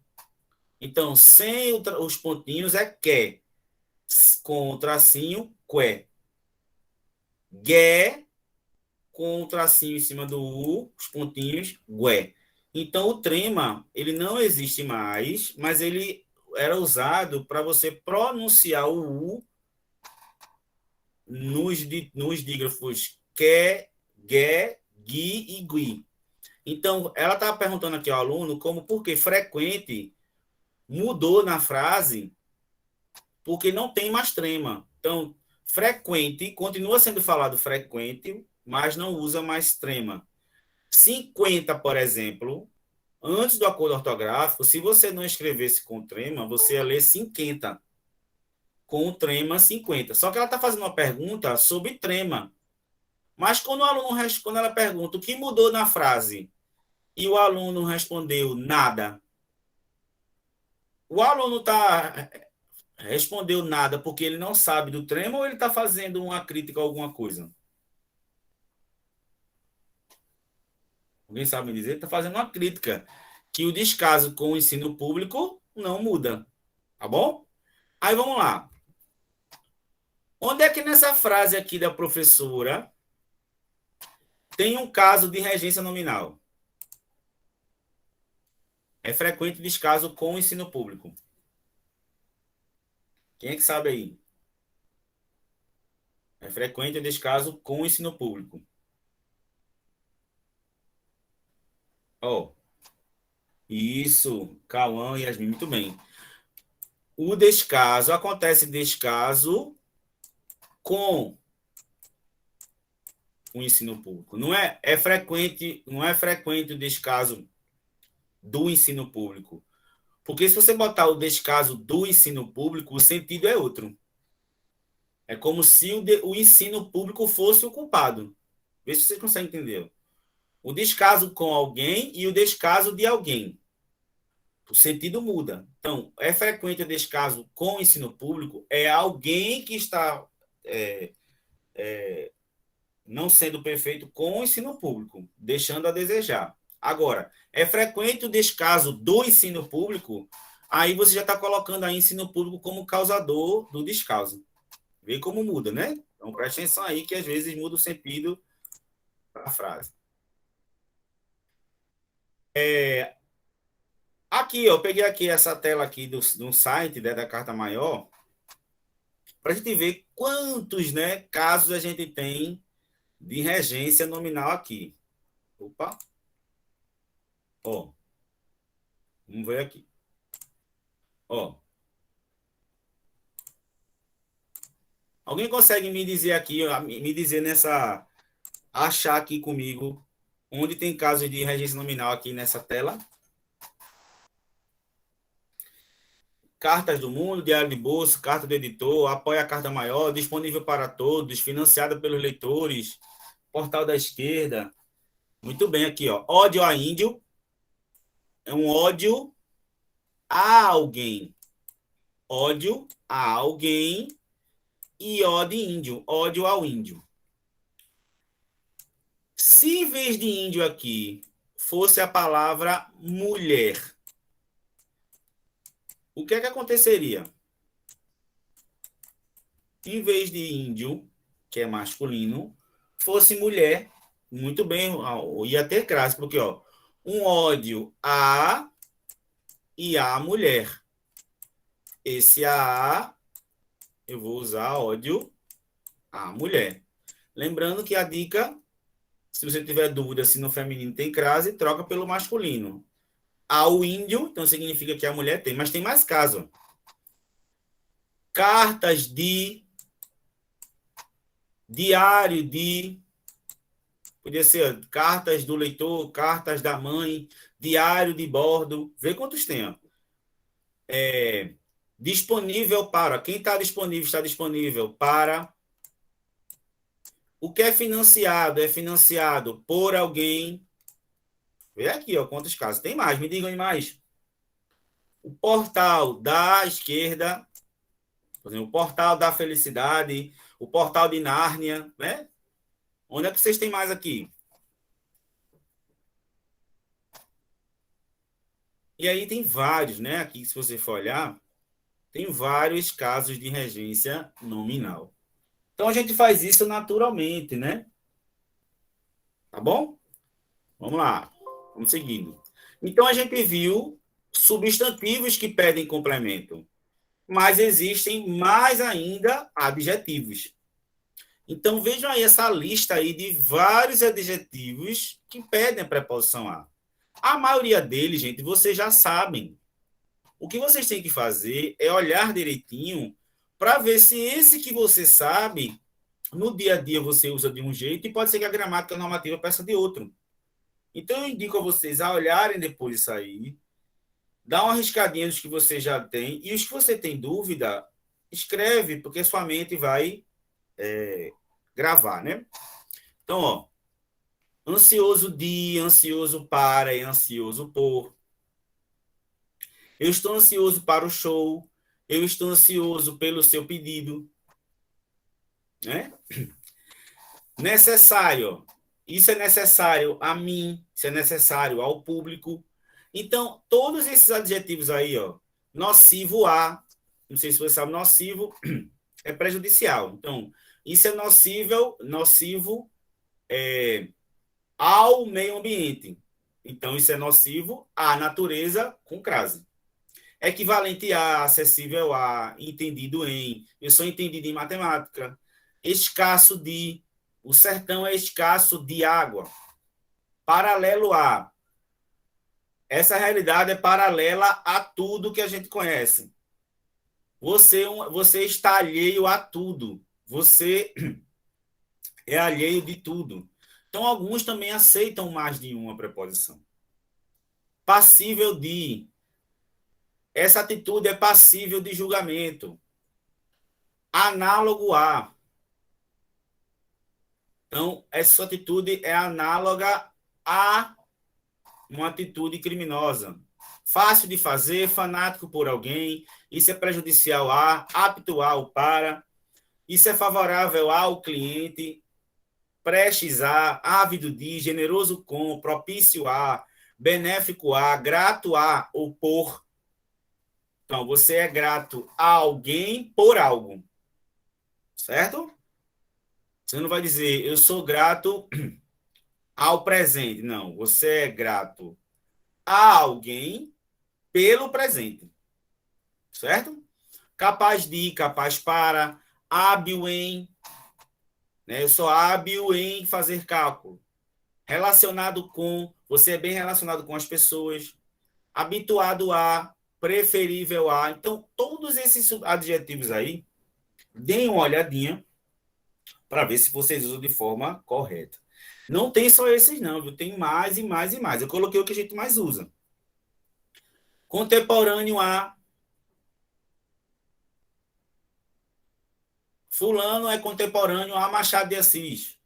Então, sem os pontinhos é que. Com o tracinho, que. Gué, com o tracinho em cima do U, os pontinhos, gué. Então, o trema, ele não existe mais, mas ele era usado para você pronunciar o U nos dígrafos que, gue, gui e gui. Então, ela estava perguntando aqui ao aluno como porque frequente mudou na frase porque não tem mais trema. Então, frequente continua sendo falado frequente, mas não usa mais trema. 50, por exemplo, antes do acordo ortográfico, se você não escrevesse com trema, você ia ler 50. Com o trema 50. Só que ela está fazendo uma pergunta sobre trema. Mas quando o aluno, quando ela pergunta o que mudou na frase e o aluno respondeu nada, o aluno respondeu nada porque ele não sabe do trema ou ele está fazendo uma crítica a alguma coisa? Alguém sabe me dizer? Está fazendo uma crítica que o descaso com o ensino público não muda, tá bom? Aí vamos lá. Onde é que nessa frase aqui da professora tem um caso de regência nominal? É frequente descaso com o ensino público. Quem é que sabe aí? É frequente descaso com o ensino público. Ó, isso, Cauã e Yasmin, muito bem. O descaso, acontece descaso com o ensino público. Não é frequente o descaso do ensino público. Porque se você botar o descaso do ensino público, o sentido é outro. É como se o ensino público fosse o culpado. Vê se você consegue entender. O descaso com alguém e o descaso de alguém. o sentido muda. Então, é frequente o descaso com o ensino público, é alguém que está não sendo perfeito com o ensino público, deixando a desejar. Agora, é frequente o descaso do ensino público, aí você já está colocando aí o ensino público como causador do descaso. Vê como muda, né? Então, preste atenção aí que às vezes muda o sentido da frase. Aqui, eu peguei aqui essa tela aqui do site, né, da Carta Maior, para a gente ver quantos, né, casos a gente tem de regência nominal aqui. Opa, ó, vamos ver aqui. Ó, alguém consegue me dizer aqui, me dizer nessa, achar aqui comigo, onde tem casos de regência nominal aqui nessa tela? Cartas do Mundo, Diário de Bolsa, Carta do Editor, Apoia a Carta Maior, disponível para todos, financiada pelos leitores, Portal da Esquerda. Muito bem aqui, ó. Ódio a índio é um ódio a alguém. Ódio a alguém e ódio índio, ódio ao índio. Se em vez de índio aqui fosse a palavra mulher, o que é que aconteceria? Em vez de índio, que é masculino, fosse mulher, muito bem, ia ter crase, porque ó, um ódio a e a mulher. Esse a eu vou usar ódio a mulher. Lembrando que a dica, se você tiver dúvida se no feminino tem crase, troca pelo masculino. Ao índio, então significa que a mulher tem, mas tem mais caso. Cartas de, diário de, podia ser cartas do leitor, cartas da mãe, diário de bordo, vê quantos tem. Ó. Disponível para, quem está disponível para. O que é financiado por alguém. Vê aqui, ó, quantos casos. Tem mais, me digam mais. O portal da esquerda, por exemplo, o portal da felicidade, o portal de Nárnia, né? Onde é que vocês têm mais aqui? E aí tem vários, né? Aqui, se você for olhar, tem vários casos de regência nominal. Então a gente faz isso naturalmente, né? Tá bom? Vamos lá. Vamos seguindo. Então a gente viu substantivos que pedem complemento, mas existem mais ainda adjetivos. Então vejam aí essa lista aí de vários adjetivos que pedem a preposição a. A maioria deles, gente, vocês já sabem. O que vocês têm que fazer é olhar direitinho para ver se esse que você sabe, no dia a dia você usa de um jeito e pode ser que a gramática normativa peça de outro. Então eu indico a vocês a olharem depois isso aí, dar uma arriscadinha nos que você já tem e os que você tem dúvida, escreve, porque sua mente vai gravar, né? Então, ó, ansioso de, ansioso para e ansioso por. Eu estou ansioso para o show. Eu estou ansioso pelo seu pedido. Né? Necessário. Isso é necessário a mim. Isso é necessário ao público. Então, todos esses adjetivos aí, ó. Nocivo a. Não sei se você sabe, nocivo é prejudicial. Então, isso é nocivo ao meio ambiente. Então, isso é nocivo à natureza com crase. Equivalente a, acessível a, entendido em. Eu sou entendido em matemática. Escasso de. O sertão é escasso de água. Paralelo a. Essa realidade é paralela a tudo que a gente conhece. Você está alheio a tudo. Você é alheio de tudo. Então, alguns também aceitam mais de uma preposição. Passível de. Essa atitude é passível de julgamento. Análogo a. Então, essa atitude é análoga a uma atitude criminosa. fácil de fazer, fanático por alguém, isso é prejudicial a, apto ao para, isso é favorável ao cliente, prestes a, ávido de, generoso com, propício a, benéfico a, grato a ou por. Então, você é grato a alguém por algo, certo? Você não vai dizer, eu sou grato ao presente. Não, você é grato a alguém pelo presente, certo? Capaz de, capaz para, hábil em, né? Eu sou hábil em fazer cálculo. Relacionado com, você é bem relacionado com as pessoas, habituado a, preferível a. Então, todos esses adjetivos aí, deem uma olhadinha para ver se vocês usam de forma correta. Não tem só esses, não, viu? Tem mais e mais e mais. Eu coloquei o que a gente mais usa. Contemporâneo a. Fulano é contemporâneo a Machado de Assis.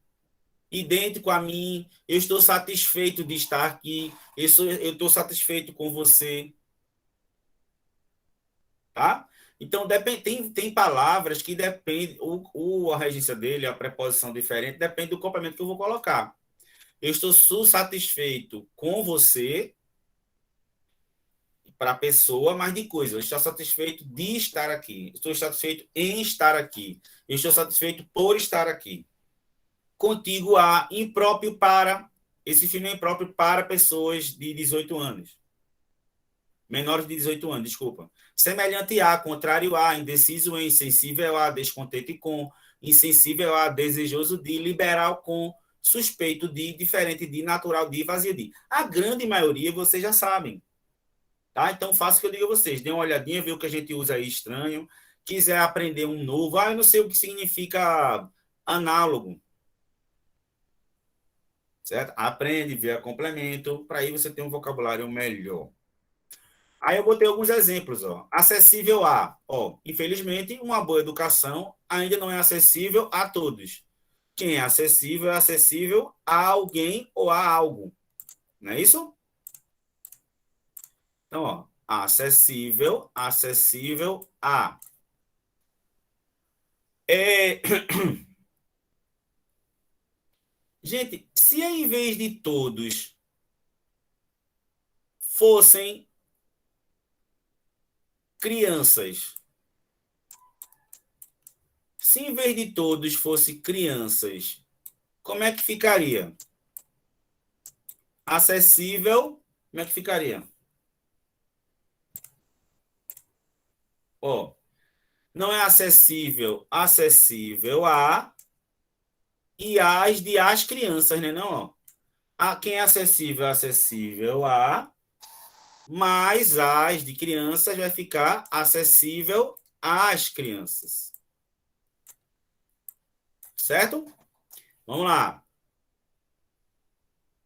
Idêntico a mim. Eu estou satisfeito de estar aqui. Eu estou satisfeito com você. Tá? Então, tem palavras que dependem. A regência dele, a preposição diferente, depende do complemento que eu vou colocar. Eu estou satisfeito com você para a pessoa, mas de coisa. Eu estou satisfeito de estar aqui. Estou satisfeito em estar aqui. Eu estou satisfeito por estar aqui. Contigo a impróprio para. Esse filme é impróprio para pessoas de 18 anos. Menores de 18 anos, desculpa. Semelhante a, contrário a, indeciso em, insensível a, descontente com, insensível a, desejoso de, liberal com, suspeito de, diferente de, natural de, vazio de. A grande maioria vocês já sabem. Tá? Então, faço o que eu digo a vocês. Dê uma olhadinha, vê o que a gente usa aí estranho. Quiser aprender um novo. Eu não sei o que significa análogo. Certo? Aprende, vê a complemento, para aí você ter um vocabulário melhor. Aí eu botei alguns exemplos, ó. Acessível a, ó, infelizmente, uma boa educação ainda não é acessível a todos. Quem é acessível a alguém ou a algo. Não é isso? Então, ó, acessível a. É... Gente, se em vez de todos fossem crianças, se em vez de todos fossem crianças, como é que ficaria? Acessível, como é que ficaria? Ó, não é acessível a e as de as crianças, né? Não, ó. Quem é acessível a, mais as de crianças vai ficar acessível às crianças. Certo? Vamos lá.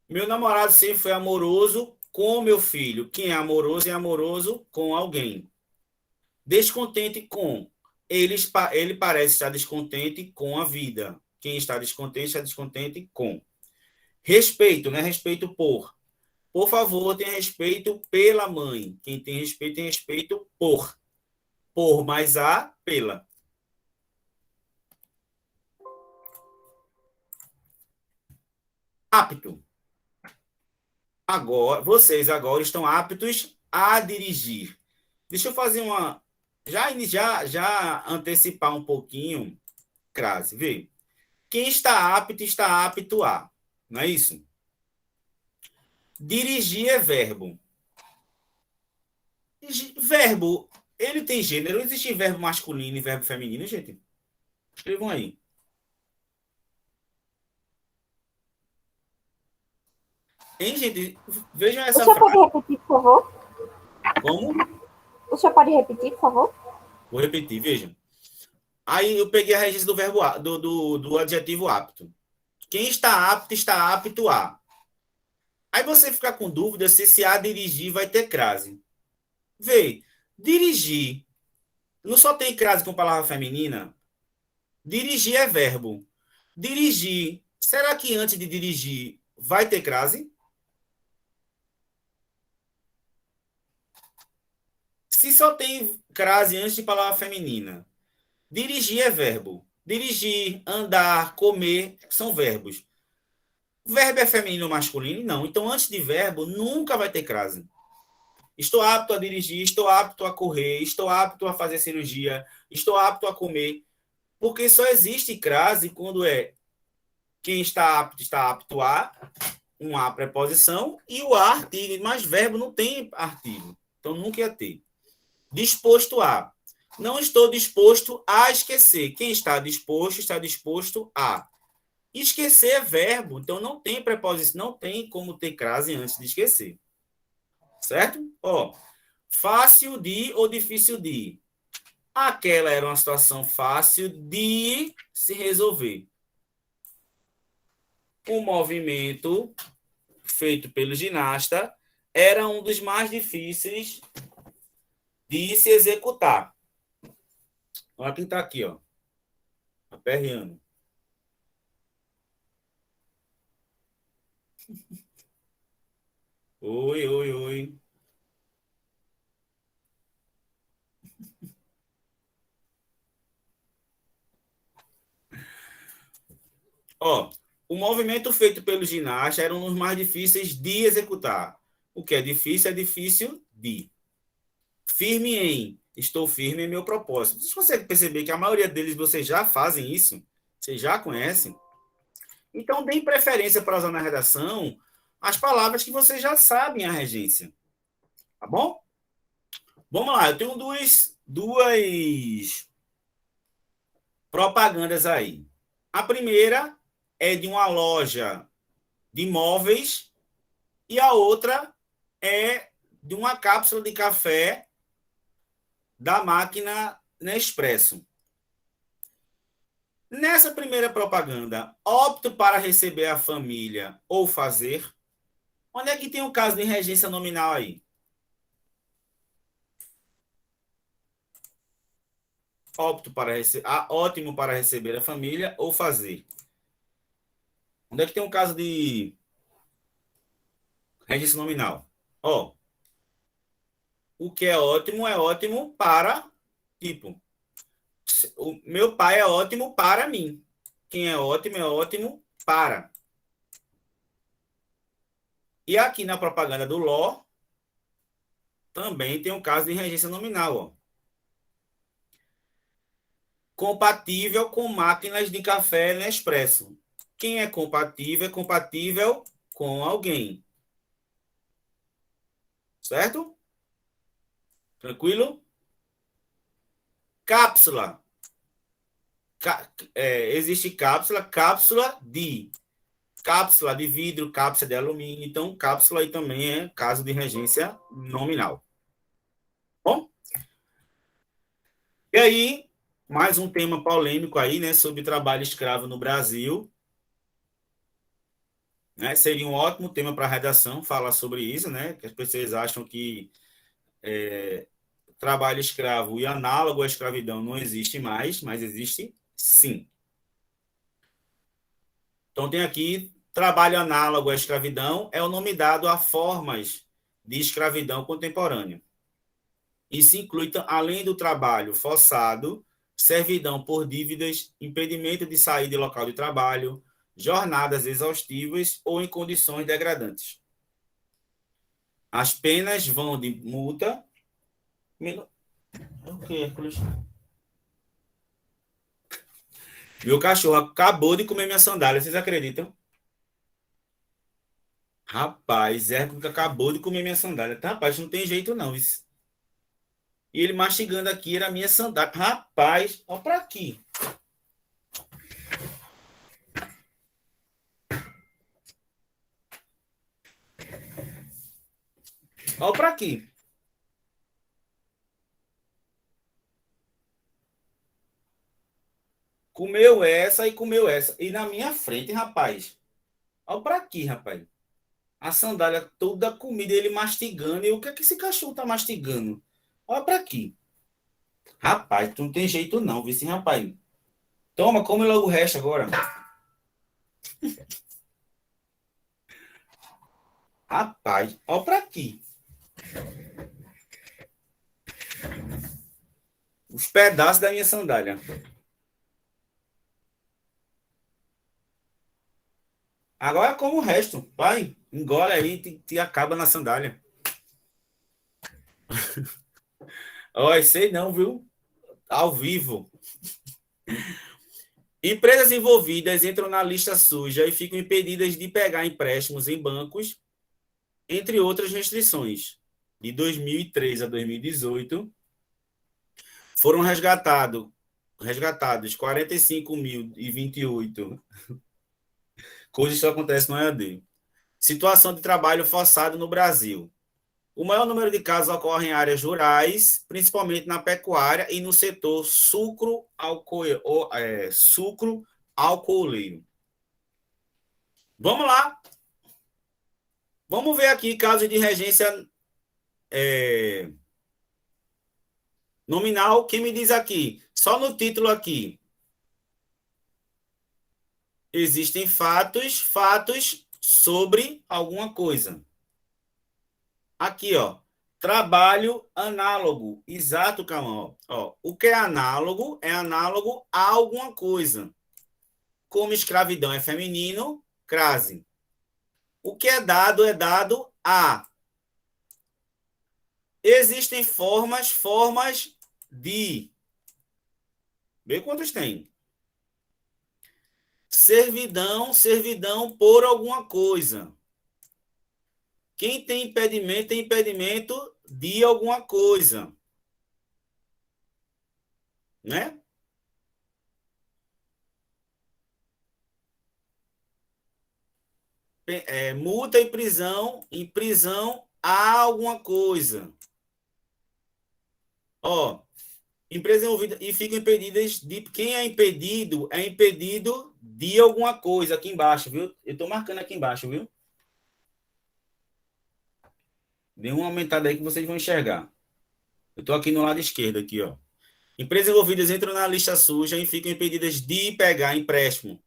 Meu namorado sempre foi amoroso com meu filho. Quem é amoroso com alguém. Descontente com. Ele parece estar descontente com a vida. Quem está descontente com. Respeito, né? Respeito por. Por favor, tenha respeito pela mãe. Quem tem respeito por. Por mais a, pela. Apto. Agora, vocês agora estão aptos a dirigir. Deixa eu fazer uma. Já antecipar um pouquinho, crase, vê. Quem está apto a. Não é isso? Dirigir é verbo. Verbo, ele tem gênero. Existe verbo masculino e verbo feminino, gente? Escrevam aí. Hein, gente? Vejam O essa senhor pode frase. repetir, por favor? Como? O senhor pode repetir, por favor? Vou repetir, vejam. Aí eu peguei a regência do verbo do adjetivo apto. Quem está apto a. Aí você fica com dúvida se a dirigir vai ter crase. Vê, dirigir. Não só tem crase com palavra feminina. Dirigir é verbo. Dirigir. Será que antes de dirigir vai ter crase? Se só tem crase antes de palavra feminina, dirigir é verbo. Dirigir, andar, comer são verbos. O verbo é feminino ou masculino? Não. Então, antes de verbo, nunca vai ter crase. Estou apto a dirigir, estou apto a correr, estou apto a fazer cirurgia, estou apto a comer. Porque só existe crase quando é quem está apto a, um a preposição, e o a artigo. Mas verbo não tem artigo. Então, nunca ia ter. Disposto a. Não estou disposto a esquecer. Quem está disposto a. Esquecer é verbo, então não tem preposição, não tem como ter crase antes de esquecer. Certo? Ó, fácil de ou difícil de. Aquela era uma situação fácil de se resolver. O movimento feito pelo ginasta era um dos mais difíceis de se executar. Olha quem está aqui, ó. Aperreando. Oi, oi, oi. Ó, o movimento feito pelo ginasta era um dos mais difíceis de executar. O que é difícil de. Firme em. Estou firme em meu propósito. Vocês conseguem perceber que a maioria deles vocês já fazem isso? Vocês já conhecem? Então, deem preferência para usar na redação as palavras que vocês já sabem a regência. Tá bom? Vamos lá, eu tenho duas propagandas aí. A primeira é de uma loja de móveis e a outra é de uma cápsula de café da máquina Nespresso. Nessa primeira propaganda, opto para receber a família ou fazer. Onde é que tem o caso de regência nominal aí? Opto para receber, ótimo para receber a família ou fazer. Onde é que tem um caso de regência nominal? Ó, o que é ótimo para, tipo, o meu pai é ótimo para mim. Quem é ótimo para. E aqui na propaganda do Ló, também tem um caso de regência nominal, ó. Compatível com máquinas de café Nespresso. Quem é compatível com alguém. Certo? Tranquilo? Cápsula. Existe cápsula de vidro, cápsula de alumínio. Então, cápsula aí também é caso de regência nominal. Bom? E aí, mais um tema polêmico aí, né, sobre trabalho escravo no Brasil. Né? Seria um ótimo tema para a redação falar sobre isso, né? Que as pessoas acham que trabalho escravo e análogo à escravidão não existe mais, mas existe sim. Então tem aqui trabalho análogo à escravidão é o nome dado a formas de escravidão contemporânea. Isso inclui, além do trabalho forçado, servidão por dívidas, impedimento de sair de local de trabalho, jornadas exaustivas ou em condições degradantes. As penas vão de multa. O que, Hércules? Meu cachorro acabou de comer minha sandália, vocês acreditam? Rapaz, Hércules acabou de comer minha sandália. Tá, rapaz, não tem jeito não. Isso. E ele mastigando aqui era a minha sandália. Rapaz, olha pra aqui. Olha pra aqui. Comeu essa e comeu essa. E na minha frente, rapaz. Olha pra aqui, rapaz. A sandália toda comida, ele mastigando. E o que é que esse cachorro tá mastigando? Olha pra aqui. Rapaz, tu não tem jeito não, viu esse rapaz. Toma, come logo o resto agora. Rapaz, olha pra aqui. Os pedaços da minha sandália. Agora como o resto. Vai, engole aí e te acaba na sandália. Olha, sei não, viu? Ao vivo. Empresas envolvidas entram na lista suja e ficam impedidas de pegar empréstimos em bancos, entre outras restrições. De 2003 a 2018, foram resgatados 45.028 coisas que acontecem no EAD. Situação de trabalho forçado no Brasil. O maior número de casos ocorre em áreas rurais, principalmente na pecuária e no setor sucro-alcooleiro. Vamos lá. Vamos ver aqui casos de regência nominal. Quem me diz aqui? Só no título aqui. Existem fatos sobre alguma coisa. Aqui, ó. Trabalho análogo. Exato, Calma. Ó, o que é análogo a alguma coisa. Como escravidão é feminino, crase. O que é dado a. Existem formas de. Vê quantos tem. Servidão por alguma coisa. Quem tem impedimento de alguma coisa. Né? Multa em prisão a alguma coisa. Ó, empresa envolvida e ficam impedidas de. Quem é impedido de alguma coisa aqui embaixo, viu? Eu estou marcando aqui embaixo, viu? Dê uma aumentada aí que vocês vão enxergar. Eu estou aqui no lado esquerdo, aqui, ó. Empresas envolvidas entram na lista suja e ficam impedidas de pegar empréstimo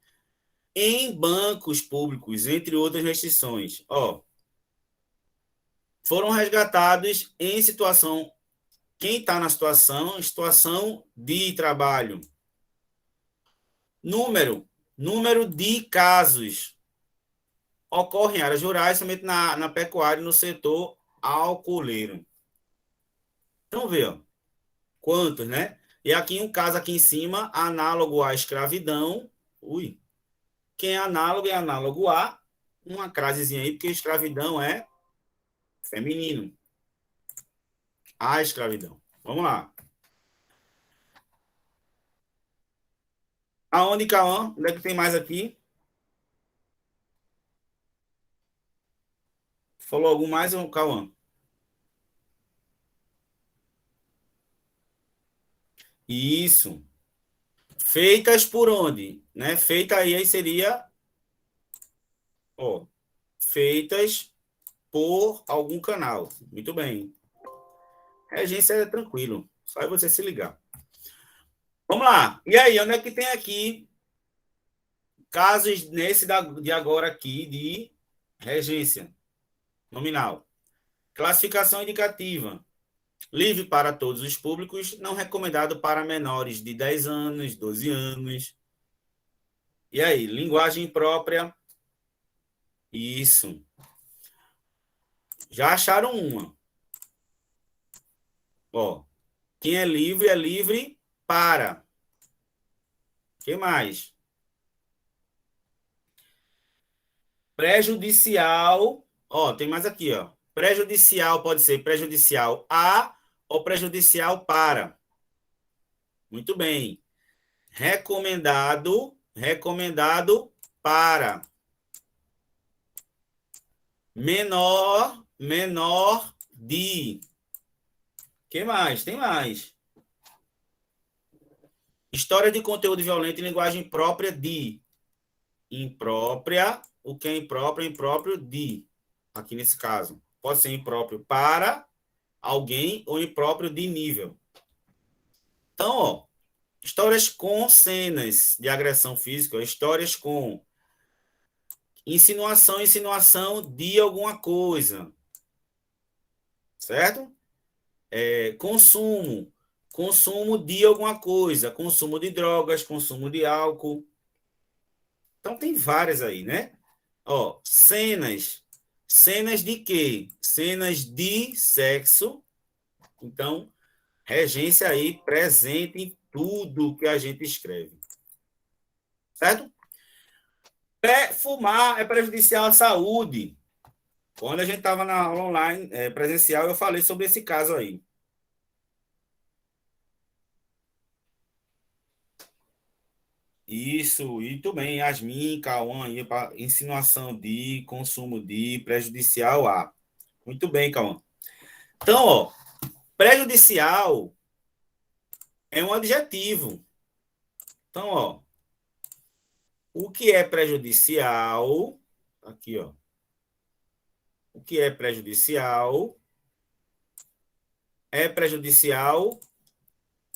em bancos públicos, entre outras restrições. Ó, foram resgatados em situação. Quem está na situação de trabalho. Número de casos. Ocorre em áreas rurais, somente na pecuária e no setor alcooleiro. Então, vê, ó, quantos, né? E aqui um caso aqui em cima, análogo à escravidão. Ui. Quem é análogo a uma crasezinha aí, porque escravidão é feminino. A escravidão. Vamos lá. Aonde, Cauã? Onde é que tem mais aqui? Falou algum mais, Cauã? Isso. Feitas por onde? Né? Feita aí seria, ó, feitas por algum canal. Muito bem. Regência é tranquilo. Só você se ligar. Vamos lá. E aí, onde é que tem aqui casos nesse de agora aqui de regência nominal? Classificação indicativa. Livre para todos os públicos, não recomendado para menores de 10 anos, 12 anos. E aí, linguagem própria. Isso. Já acharam uma. Ó, quem é livre para. O que mais? Prejudicial. Ó, tem mais aqui, ó. Prejudicial pode ser prejudicial a ou prejudicial para. Muito bem. Recomendado para. Menor de. Que mais? Tem mais. História de conteúdo violento em linguagem própria de. Imprópria. O que é impróprio? Impróprio de. Aqui nesse caso. Pode ser impróprio para alguém ou impróprio de nível. Então, ó, histórias com cenas de agressão física, histórias com insinuação de alguma coisa. Certo? Consumo. consumo de alguma coisa, consumo de drogas, consumo de álcool. Então tem várias aí, né? Ó, cenas. Cenas de quê? Cenas de sexo. Então, regência aí presente em tudo que a gente escreve. Certo? Fumar é prejudicial à saúde. Quando a gente estava na aula online, presencial, eu falei sobre esse caso aí. Isso, e também Yasmin, Cauã, aí, insinuação de, consumo de, prejudicial a. Muito bem, Cauã. Então, ó, prejudicial é um adjetivo. Então, ó, o que é prejudicial? Aqui, ó. O que é prejudicial? É prejudicial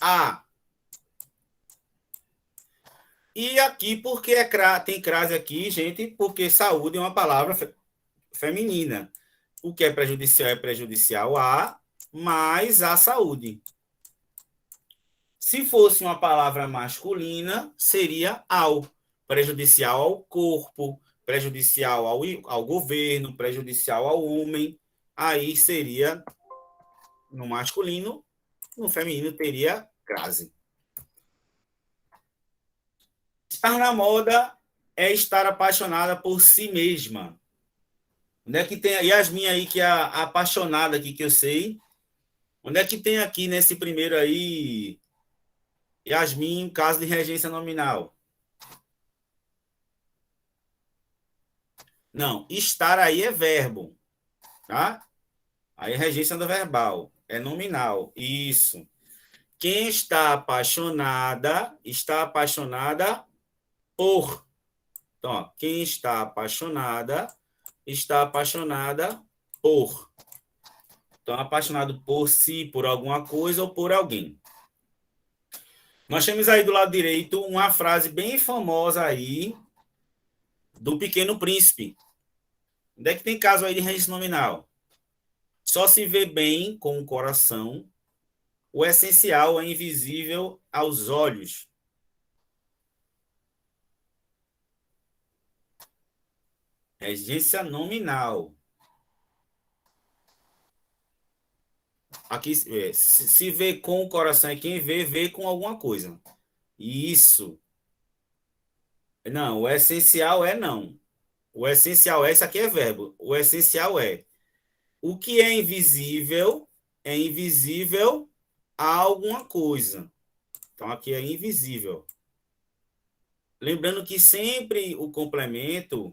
a. E aqui, porque tem crase aqui, gente, porque saúde é uma palavra feminina. O que é prejudicial a, mais a saúde. Se fosse uma palavra masculina, seria ao. Prejudicial ao corpo, prejudicial ao governo, prejudicial ao homem. Aí seria no masculino, no feminino teria crase. Estar na moda é estar apaixonada por si mesma. Onde é que tem a Yasmin aí, que é a apaixonada aqui, que eu sei? Onde é que tem aqui nesse primeiro aí, Yasmin, caso de regência nominal? Não, estar aí é verbo, tá? Aí é regência do verbal, é nominal. Isso. Quem está apaixonada por. Então, ó, quem está apaixonada por. Então, apaixonado por si, por alguma coisa ou por alguém. Nós temos aí do lado direito uma frase bem famosa aí do Pequeno Príncipe. Onde é que tem caso aí de regência nominal? Só se vê bem com o coração, o essencial é invisível aos olhos. Regência nominal. Aqui se vê com o coração é quem vê, vê com alguma coisa. Isso. Não, o essencial é não. O essencial é, isso aqui é verbo. O essencial é o que é invisível a alguma coisa. Então aqui é invisível. Lembrando que sempre o complemento,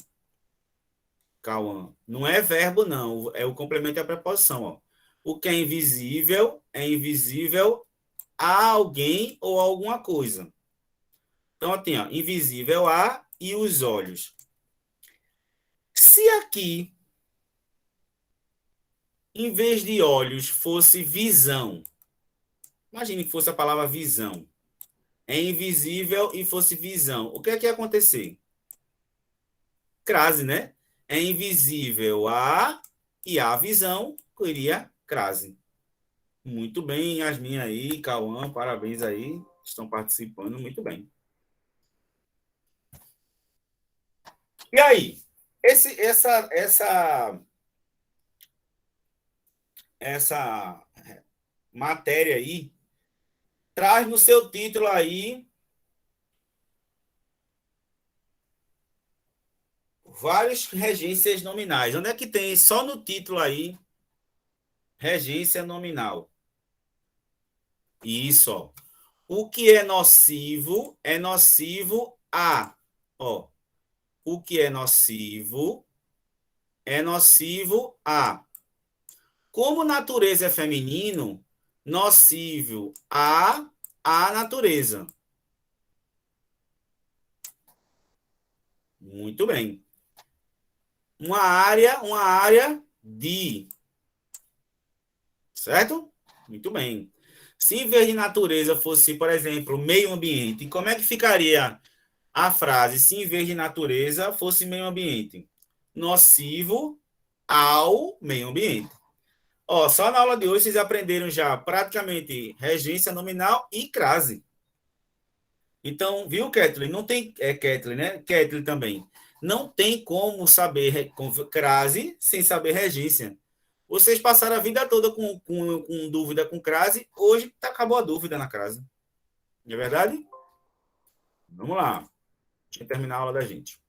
Cauã, não é verbo, não. É o complemento da preposição. Ó. O que é invisível a alguém ou a alguma coisa. Então, tem ó, invisível a e os olhos. Se aqui, em vez de olhos, fosse visão, imagine que fosse a palavra visão. É invisível e fosse visão. O que é que ia acontecer? Crase, né? É invisível a e a visão, iria crase. Muito bem, Yasmin aí, Cauã, parabéns aí, estão participando muito bem. E aí, essa matéria aí traz no seu título aí várias regências nominais. Onde é que tem só no título aí regência nominal? Isso, ó. O que é nocivo a. Ó, o que é nocivo a. Como natureza é feminino, nocivo a natureza. Muito bem. Uma área de. Certo? Muito bem. Se em vez de natureza fosse, por exemplo, meio ambiente, como é que ficaria a frase se em vez de natureza fosse meio ambiente? Nocivo ao meio ambiente. Ó, só na aula de hoje vocês aprenderam já praticamente regência nominal e crase. Então, viu, Kathleen? Não tem... É Kathleen, né? Kathleen também. Não tem como saber crase sem saber regência. Vocês passaram a vida toda com dúvida com crase, hoje acabou a dúvida na crase. Não é verdade? Vamos lá. Deixa eu terminar a aula da gente.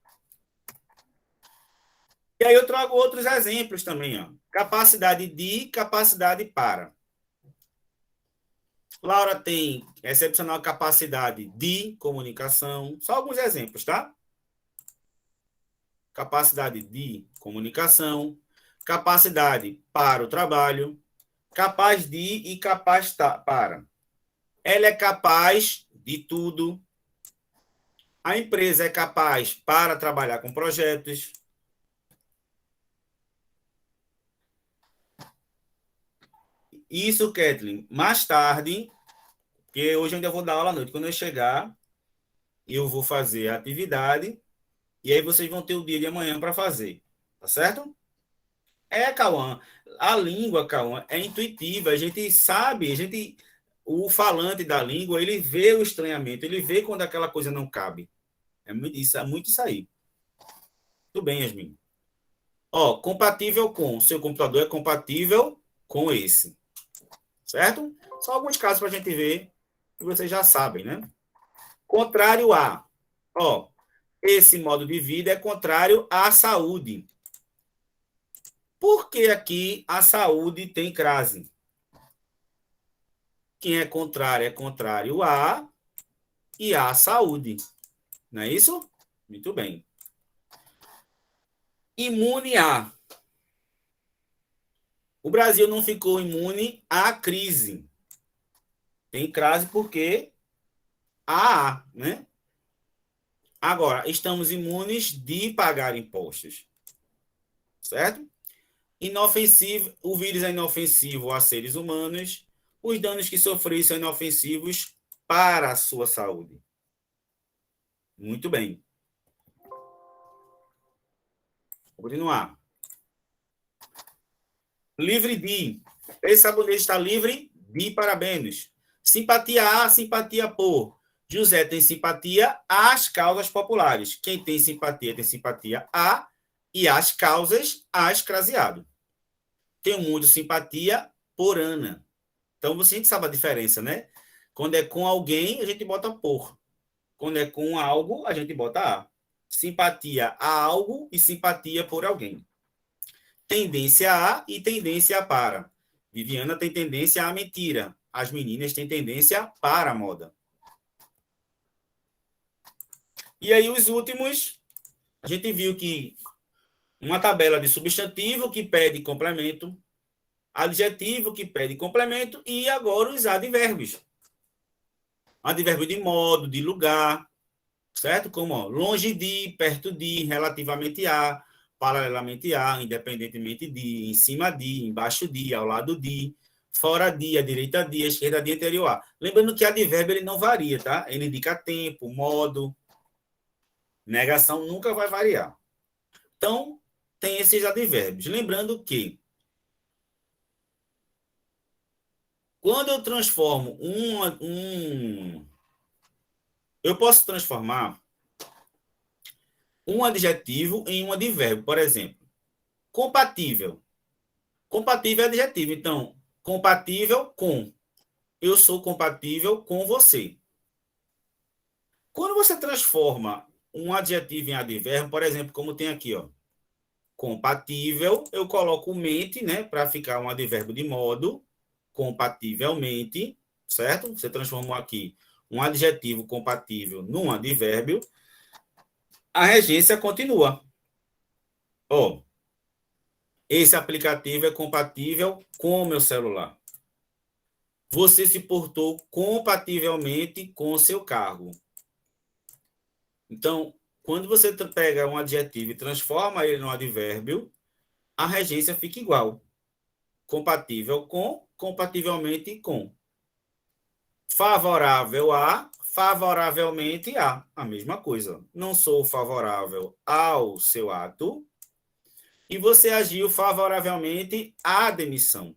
E aí eu trago outros exemplos também. Ó. Capacidade de, capacidade para. Laura tem excepcional capacidade de comunicação. Só alguns exemplos, tá? Capacidade de comunicação, capacidade para o trabalho, capaz de e capaz para. Ela é capaz de tudo. A empresa é capaz para trabalhar com projetos. Isso, Kathleen, mais tarde, porque hoje eu ainda vou dar aula à noite. Quando eu chegar, eu vou fazer a atividade e aí vocês vão ter o dia de amanhã para fazer. Tá certo? Cauã. A língua, Cauã, é intuitiva. A gente sabe, o falante da língua, ele vê o estranhamento, ele vê quando aquela coisa não cabe. É muito isso aí. Tudo bem, Yasmin. Ó, compatível com. Seu computador é compatível com esse. Certo? Só alguns casos para a gente ver que vocês já sabem, né? Contrário a. Ó, esse modo de vida é contrário à saúde. Por que aqui a saúde tem crase? Quem é contrário a e à saúde. Não é isso? Muito bem. Imune a. O Brasil não ficou imune à crise. Tem crase porque há, né? Agora, estamos imunes de pagar impostos. Certo? Inofensivo, o vírus é inofensivo a seres humanos. Os danos que sofreu são inofensivos para a sua saúde. Muito bem. Vou continuar. Livre de. Esse sabonete está livre de parabéns. Simpatia a, simpatia por. José tem simpatia às causas populares. Quem tem simpatia a e às causas a escraseado. Tenho muito simpatia por Ana. Então, você sabe a diferença, né? Quando é com alguém, a gente bota por. Quando é com algo, a gente bota a. Simpatia a algo e simpatia por alguém. Tendência a e tendência para. Viviana tem tendência à mentira. As meninas têm tendência para a moda. E aí, os últimos, a gente viu que uma tabela de substantivo que pede complemento, adjetivo que pede complemento e agora os advérbios. Advérbio de modo, de lugar, certo? Como ó, longe de, perto de, relativamente a, paralelamente a, independentemente de, em cima de, embaixo de, ao lado de, fora de, à direita de, à esquerda de, anterior a. Lembrando que advérbio ele não varia, tá? Ele indica tempo, modo, negação nunca vai variar. Então, tem esses advérbios. Lembrando que quando eu transformo eu posso transformar um adjetivo em um advérbio. Por exemplo, compatível. Compatível é adjetivo. Então, compatível com. Eu sou compatível com você. Quando você transforma um adjetivo em advérbio, por exemplo, como tem aqui, ó, compatível, eu coloco mente, né, para ficar um advérbio de modo, compativelmente, certo? Você transformou aqui um adjetivo compatível num advérbio, a regência continua. Ó, esse aplicativo é compatível com o meu celular. Você se portou compativelmente com o seu cargo. Então, quando você pega um adjetivo e transforma ele num advérbio, a regência fica igual. Compatível com, compativelmente com. Favorável a, favoravelmente a. A mesma coisa. Não sou favorável ao seu ato e você agiu favoravelmente à demissão.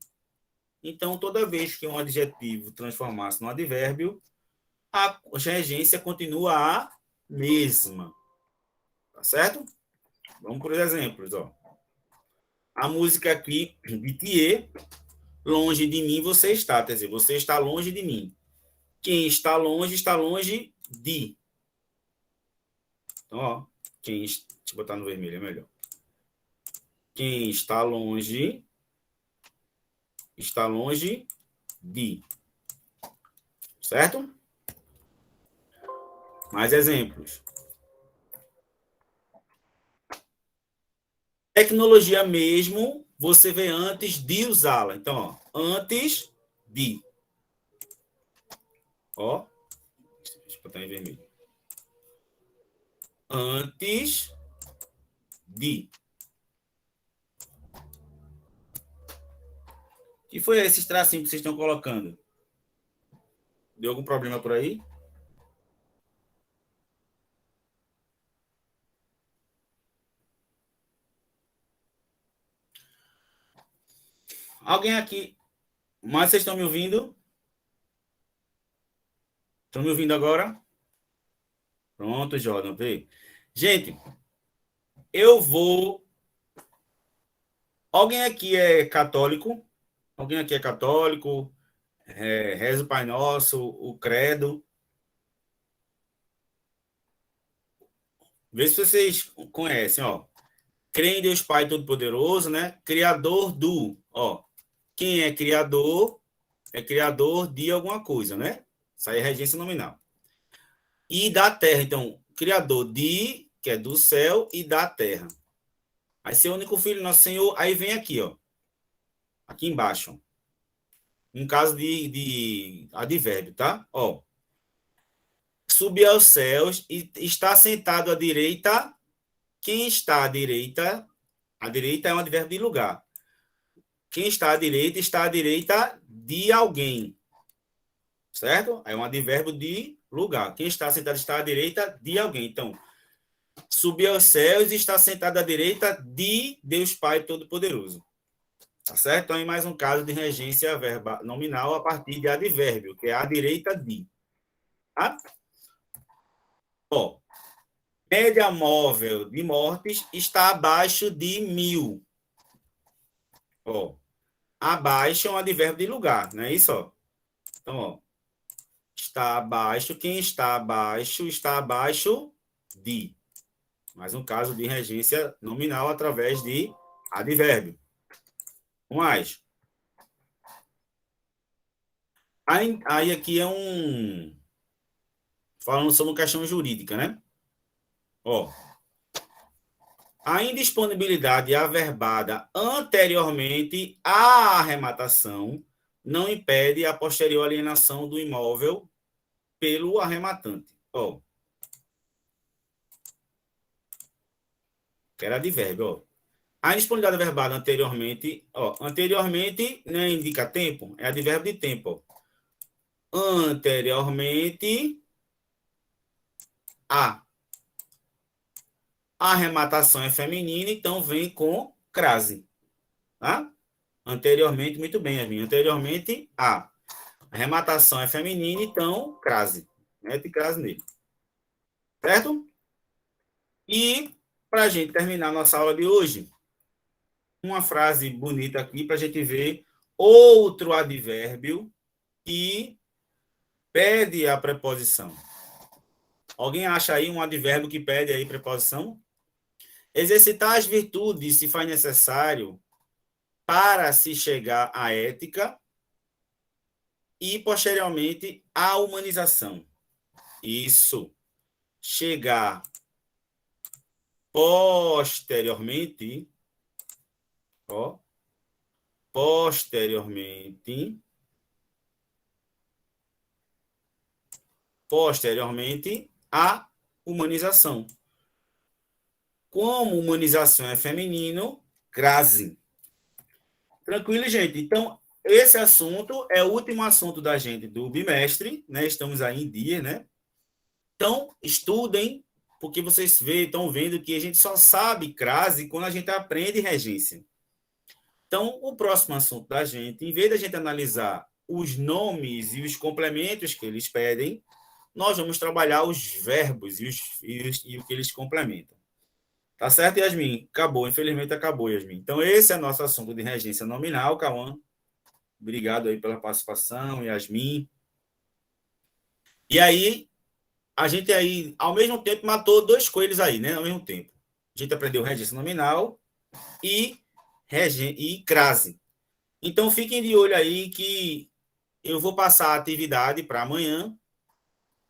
Então, toda vez que um adjetivo transformar-se num advérbio, a regência continua a mesma. Tá certo? Vamos por exemplos, ó. A música aqui de Thier, longe de mim você está, quer dizer, você está longe de mim. Quem está longe de. Então, ó, deixa eu botar no vermelho, é melhor. Quem está longe de. Certo? Mais exemplos. Tecnologia mesmo, você vê antes de usá-la. Então, ó, antes de. Ó, deixa eu botar em vermelho. Antes de. Que foi esses tracinhos que vocês estão colocando? Deu algum problema por aí? Alguém aqui? Mas vocês estão me ouvindo? Estão me ouvindo agora? Pronto, Jordan, vê. Gente, eu vou. Alguém aqui é católico? Alguém aqui é católico? Reza o Pai Nosso, o Credo. Vê se vocês conhecem, ó. Crê em Deus Pai Todo-Poderoso, né? Criador do, ó. Quem é criador de alguma coisa, né? Isso aí é regência nominal. E da terra, então, criador de, que é do céu, e da terra. Aí, seu único filho, nosso Senhor, aí vem aqui, ó. Aqui embaixo. Um caso de advérbio, tá? Ó. Subiu aos céus e está sentado à direita. Quem está à direita? A direita é um advérbio de lugar. Quem está à direita de alguém. Certo? É um advérbio de lugar. Quem está sentado está à direita de alguém. Então, subiu aos céus e está sentado à direita de Deus Pai Todo-Poderoso. Tá certo? Então, em mais um caso de regência verba nominal a partir de advérbio, que é à direita de. Tá? Ó, média móvel de mortes está abaixo de 1.000. Ó, abaixo é um advérbio de lugar, não é isso? Ó? Então, ó, está abaixo, quem está abaixo de. Mais um caso de regência nominal através de advérbio. Mais. Aí aqui é um... Falando sobre uma questão jurídica, né? Ó. A indisponibilidade averbada anteriormente à arrematação não impede a posterior alienação do imóvel pelo arrematante. Ó. Que era advérbio, ó. A indisponibilidade averbada anteriormente, ó. Anteriormente não indica tempo, é advérbio de tempo, ó. Anteriormente a arrematação é feminina, então vem com crase. Tá? Anteriormente, muito bem, Yasmin. Anteriormente a arrematação é feminina, então crase. Mete crase nele. Certo? E, para a gente terminar nossa aula de hoje, uma frase bonita aqui para a gente ver outro advérbio que pede a preposição. Alguém acha aí um advérbio que pede aí preposição? Exercitar as virtudes, se faz necessário, para se chegar à ética e, posteriormente, à humanização. Isso. Chegar posteriormente, ó, posteriormente à humanização. Como humanização é feminino, crase. Tranquilo, gente? Então, esse assunto é o último assunto da gente do bimestre, né? Estamos aí em dia, né? Então, estudem, porque vocês estão vendo que a gente só sabe crase quando a gente aprende regência. Então, o próximo assunto da gente, em vez da gente analisar os nomes e os complementos que eles pedem, nós vamos trabalhar os verbos e o que eles complementam. Tá certo, Yasmin? Acabou, infelizmente acabou, Yasmin. Então, esse é nosso assunto de regência nominal, Cauã. Obrigado aí pela participação, Yasmin. E aí, a gente aí, ao mesmo tempo, matou 2 coelhos aí, né? Ao mesmo tempo. A gente aprendeu regência nominal e crase. Então, fiquem de olho aí que eu vou passar a atividade para amanhã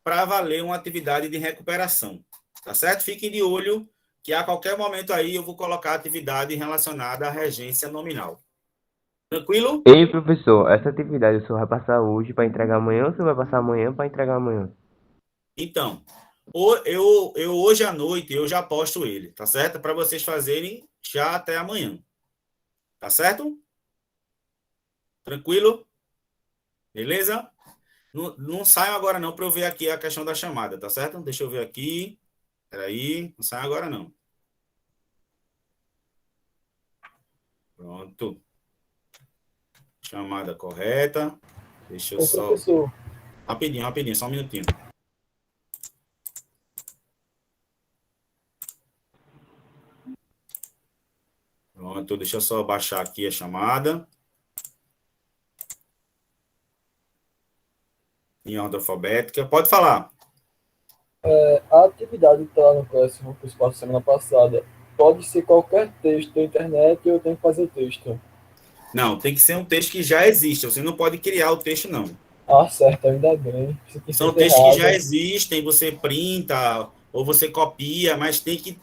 para valer uma atividade de recuperação. Tá certo? Fiquem de olho que a qualquer momento aí eu vou colocar atividade relacionada à regência nominal. Tranquilo? Ei, professor, essa atividade o senhor vai passar hoje para entregar amanhã ou o senhor vai passar amanhã para entregar amanhã? Então, eu hoje à noite eu já posto ele, tá certo? Para vocês fazerem já até amanhã. Tá certo? Tranquilo? Beleza? Não saiam agora não para eu ver aqui a questão da chamada, tá certo? Deixa eu ver aqui. Peraí, não sai agora não. Pronto. Chamada correta. Deixa eu só... Professor, Rapidinho, só um minutinho. Pronto, deixa eu só baixar aqui a chamada. Em ordem alfabética. Pode falar. a atividade que está lá no Classroom que eu passei semana passada pode ser qualquer texto da internet ou eu tenho que fazer o texto? Não, tem que ser um texto que já existe. Você não pode criar o texto, não. Ah, certo, ainda bem. Isso aqui São foi textos que errado. já existem, você printa ou você copia, mas tem que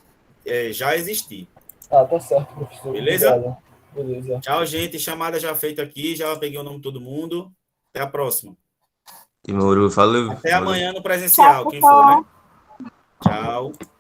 já existir. Ah, tá certo, professor. Beleza? Obrigado. Beleza. Tchau, gente. Chamada já feita aqui. Já peguei o nome de todo mundo. Até a próxima. Demorou, falou. Até Valeu. amanhã no presencial, Tchau, quem for, né? pessoal. Tchau.